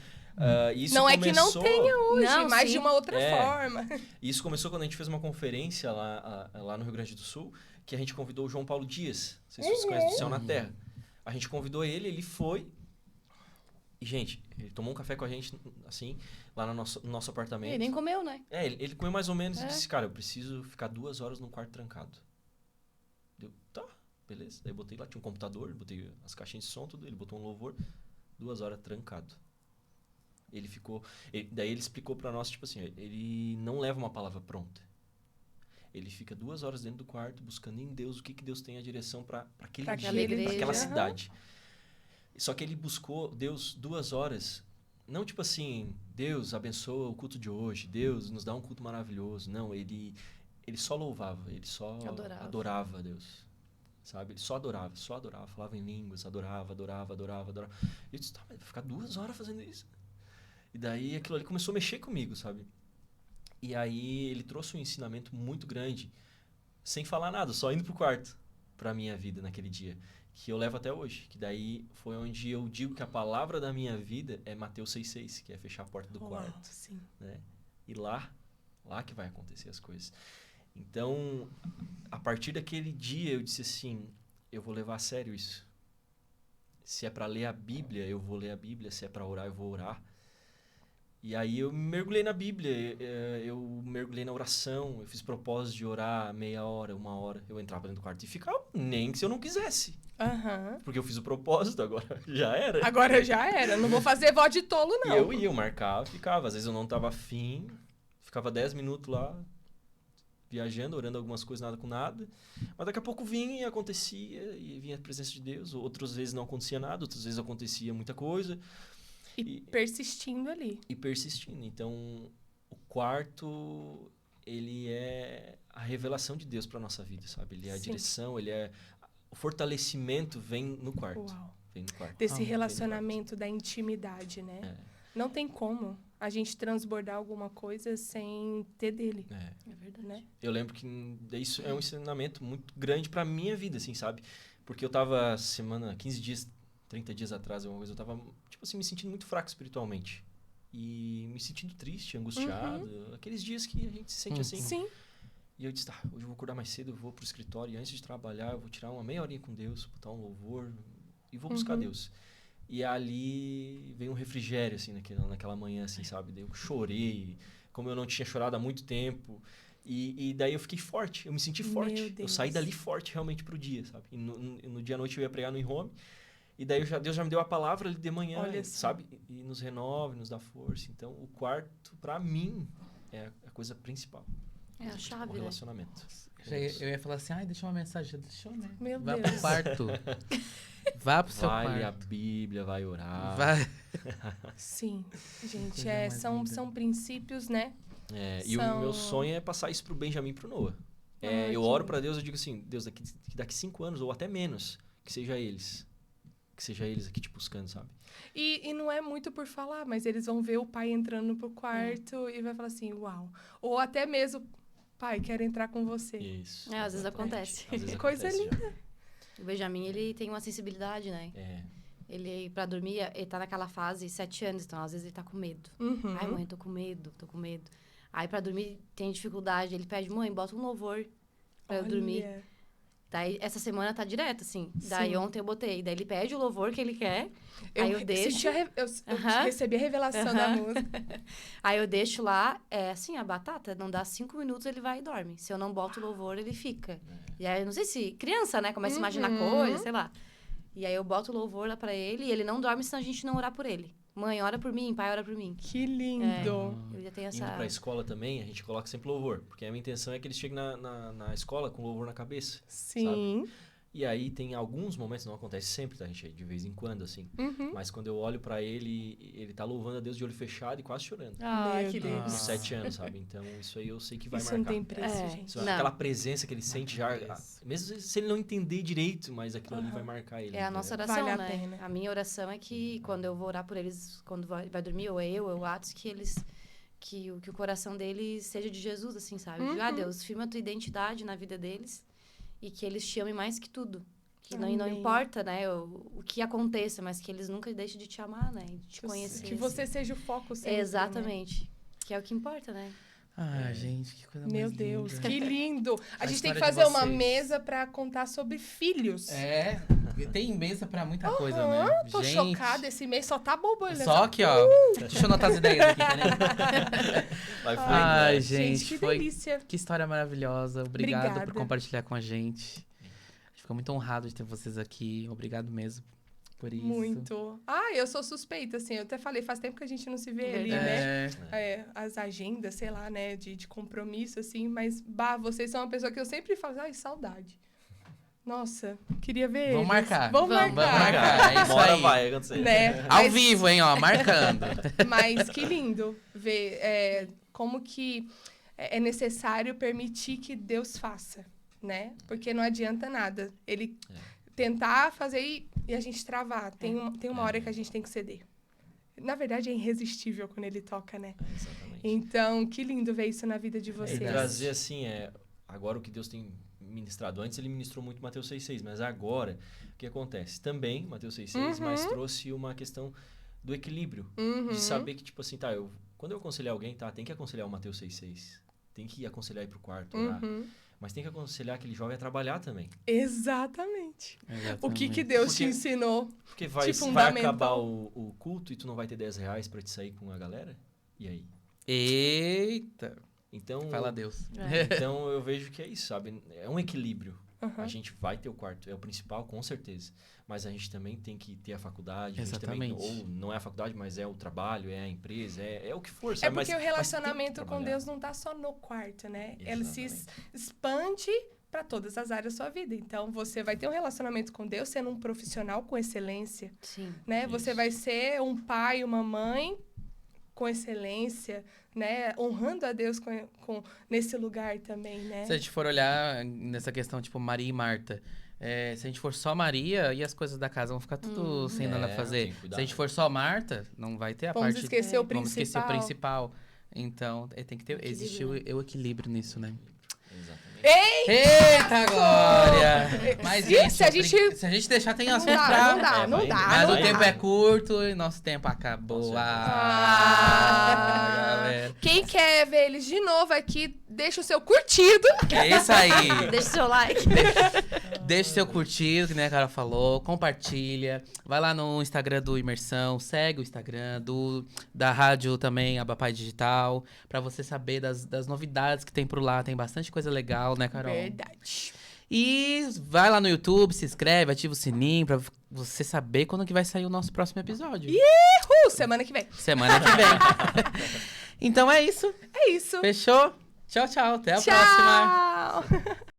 isso Não é que não começou- tenha hoje, Não, mas sim. de uma outra É. forma. Isso começou quando a gente fez uma conferência lá no Rio Grande do Sul, que a gente convidou o João Paulo Dias. Não sei se vocês conhecem do Céu na Terra. A gente convidou ele foi... E, gente, ele tomou um café com a gente, assim, lá no nosso apartamento. Ele nem comeu, né? Ele comeu mais ou menos e É. disse, cara, eu preciso ficar 2 horas no quarto trancado. Deu, tá, beleza. Daí eu botei lá, tinha um computador, botei as caixinhas de som, tudo, ele botou um louvor, 2 horas trancado. Ele ficou... daí ele explicou pra nós, tipo assim, ele não leva uma palavra pronta. Ele fica 2 horas dentro do quarto, buscando em Deus o que Deus tem a direção pra aquele Pra dia, aquela pra igreja, aquela aham. cidade. Só que ele buscou Deus 2 horas, não tipo assim, Deus abençoa o culto de hoje, Deus nos dá um culto maravilhoso. Não, ele só louvava, ele só adorava a Deus. Sabe? Ele só adorava, falava em línguas, adorava. E eu disse, tá, mas vai ficar 2 horas fazendo isso? E daí aquilo ali começou a mexer comigo, sabe? E aí ele trouxe um ensinamento muito grande, sem falar nada, só indo pro quarto, pra minha vida naquele dia. Que eu levo até hoje. Que daí foi onde eu digo que a palavra da minha vida é Mateus 6,6, que é fechar a porta do Uau, quarto. sim. Né? E lá que vai acontecer as coisas. Então, a partir daquele dia, eu disse assim, eu vou levar a sério isso. Se é para ler a Bíblia, eu vou ler a Bíblia. Se é para orar, eu vou orar. E aí eu mergulhei na Bíblia, eu mergulhei na oração, eu fiz propósito de orar meia hora, 1 hora. Eu entrava dentro do quarto e ficava, nem que se eu não quisesse. Aham. Porque eu fiz o propósito, agora já era. Agora já era. Não vou fazer voz de tolo, E não. eu marcava, ficava. Às vezes eu não tava afim, ficava 10 minutos lá, viajando, orando algumas coisas, nada com nada. Mas daqui a pouco vinha e acontecia, e vinha a presença de Deus. Outras vezes não acontecia nada, outras vezes acontecia muita coisa. E persistindo ali. E persistindo. Então, o quarto, ele é a revelação de Deus para nossa vida, sabe? Ele é a Sim. direção, ele é... O fortalecimento vem no quarto. Uau. Vem no quarto. Desse Vem no relacionamento, da intimidade, né? quarto. Não tem como a gente transbordar alguma coisa sem ter dele, É verdade. né? Eu lembro que isso é um ensinamento muito grande pra minha vida, assim, sabe? Porque eu tava 15 dias, 30 dias atrás, alguma coisa, eu tava, tipo assim, me sentindo muito fraco espiritualmente. E me sentindo triste, angustiado. Aqueles dias que a gente se sente assim. Sim. E eu disse, tá, hoje eu vou acordar mais cedo, eu vou pro escritório e antes de trabalhar eu vou tirar uma meia horinha com Deus, botar um louvor e vou buscar Deus. E ali veio um refrigério, assim, naquela manhã, assim, sabe? Daí eu chorei, como eu não tinha chorado há muito tempo. E daí eu fiquei forte, eu me senti forte. Eu saí dali forte realmente pro dia, sabe? E no dia à noite eu ia pregar no In-Home. E daí Deus já me deu a palavra ali de manhã, sabe? E nos renova, nos dá força. Então, o quarto, pra mim, é a coisa principal. É a chave, o relacionamento. Eu ia falar assim, deixa uma mensagem. Deixa eu, né? Meu Vá Deus. pro quarto. Vá pro seu quarto. Vai ler a Bíblia, vai orar. Vai. Sim, gente, são princípios, né? E o meu sonho é passar isso pro Benjamin e pro Noah. Eu oro pra Deus, eu digo assim, Deus, daqui 5 anos ou até menos, que seja eles. Que seja eles aqui te buscando, sabe? E não é muito por falar, mas eles vão ver o pai entrando pro quarto e vai falar assim, uau. Ou até mesmo, pai, quero entrar com você. Isso. Às vezes acontece. Às vezes Coisa acontece linda. O Benjamin, ele tem uma sensibilidade, né? Ele, pra dormir, ele tá naquela fase 7 anos, então às vezes ele tá com medo. Uhum. Ai, mãe, tô com medo. Aí pra dormir tem dificuldade, ele pede, mãe, bota um louvor pra eu dormir. Daí, essa semana tá direto, assim. Daí, ontem eu botei. Daí, ele pede o louvor que ele quer. Aí, eu deixo... Eu recebi a revelação da música. Aí, eu deixo lá. Assim, a batata, não dá 5 minutos, ele vai e dorme. Se eu não boto o louvor, ele fica. E aí, eu não sei se... Criança, né? Começa a imaginar coisas, sei lá. E aí, eu boto o louvor lá pra ele. E ele não dorme se a gente não orar por ele. Mãe, ora por mim. Pai, ora por mim. Que lindo. Eu já tenho essa... Indo pra escola também, a gente coloca sempre louvor. Porque a minha intenção é que eles cheguem na escola com louvor na cabeça. Sim. Sabe? E aí tem alguns momentos, não acontece sempre, tá, gente? De vez em quando, assim. Uhum. Mas quando eu olho pra ele tá louvando a Deus de olho fechado e quase chorando. Que Com lindo. 7 anos, sabe? Então, isso aí eu sei que vai Isso marcar. não tem preço, gente. Isso, aquela presença que ele sente já... Mesmo se ele não entender direito, mas aquilo ali vai marcar ele. É a nossa oração, Vale a né? pena. A minha oração é que quando eu vou orar por eles, quando vai dormir, ou eu, ou o Atos, que o coração deles seja de Jesus, assim, sabe? Deus, firma a tua identidade na vida deles e que eles te amem mais que tudo. Que não importa, né, o que aconteça, mas que eles nunca deixem de te amar, né? De te conhecer. Que você seja o foco sempre. Exatamente. Né? Que é o que importa, né? Gente, que coisa Meu mais Deus, linda. que lindo. A gente tem que história fazer de uma vocês. mesa pra contar sobre filhos. Tem mesa pra muita coisa, né? Tô chocada, esse mês só tá bobolhando. Só que, ó, deixa eu anotar as ideias aqui, entendeu? Ai, gente, que foi... delícia. Que história maravilhosa. Obrigado Obrigada. por compartilhar com a gente. Fico muito honrado de ter vocês aqui. Obrigado mesmo por isso. Muito. Eu sou suspeita, assim. Eu até falei, faz tempo que a gente não se vê ali, né? As agendas, sei lá, né? De compromisso, assim. Mas, vocês são uma pessoa que eu sempre falo, saudade. Nossa, queria ver Vamos eles. marcar. Vamos marcar. É isso Bora aí. vai acontecer. Né? Ao vivo, hein, ó, marcando. Mas que lindo ver como que é necessário permitir que Deus faça, né? Porque não adianta nada. Ele tentar fazer e a gente travar. Tem uma hora que a gente tem que ceder. Na verdade, é irresistível quando ele toca, né? Exatamente. Então, que lindo ver isso na vida de vocês. E trazer, assim, agora o que Deus tem ministrado. Antes ele ministrou muito Mateus 6,6, mas agora, o que acontece? Também, Mateus 6,6, mas trouxe uma questão do equilíbrio. De saber que, tipo assim, quando eu aconselhar alguém, tem que aconselhar o Mateus 6,6. Tem que aconselhar ir pro quarto, orar. Mas tem que aconselhar aquele jovem a trabalhar também. Exatamente. O que Deus te ensinou? Porque vai acabar o culto e tu não vai ter R$10 pra te sair com a galera? E aí? Eita! Então, fala Deus. Então eu vejo que é isso, sabe? É um equilíbrio. A gente vai ter o quarto, é o principal, com certeza. Mas a gente também tem que ter a faculdade. Exatamente. Ou não é a faculdade, mas é o trabalho, é a empresa, é o que for, sabe? É porque o relacionamento com Deus não tá só no quarto, né? Ele se expande para todas as áreas da sua vida. Então, você vai ter um relacionamento com Deus sendo um profissional com excelência. Sim. Né? Você vai ser um pai, uma mãe com excelência, né? Honrando a Deus nesse lugar também, né? Se a gente for olhar nessa questão, tipo, Maria e Marta, se a gente for só Maria, e as coisas da casa vão ficar tudo sem nada a fazer. Se a gente for só Marta, não vai ter a parte... Vamos esquecer o principal. Então, tem que existir o equilíbrio nisso, né? Exatamente. Eita, Glória! Mas, gente, se a gente deixar, tem assunto não dá. Mas o tempo é curto e nosso tempo acabou. Galera. Quem quer ver eles de novo aqui, deixa o seu curtido. É isso aí. Deixa o seu like. Deixa seu curtido, que nem a cara falou. Compartilha. Vai lá no Instagram do Imersão. Segue o Instagram da rádio também, Abapai Digital. Pra você saber das novidades que tem por lá. Tem bastante coisa legal, né, Carol? Verdade. E vai lá no YouTube, se inscreve, ativa o sininho pra você saber quando que vai sair o nosso próximo episódio. Semana que vem. Semana que vem. Então é isso. É isso. Fechou? Tchau, tchau. Até a próxima. Tchau.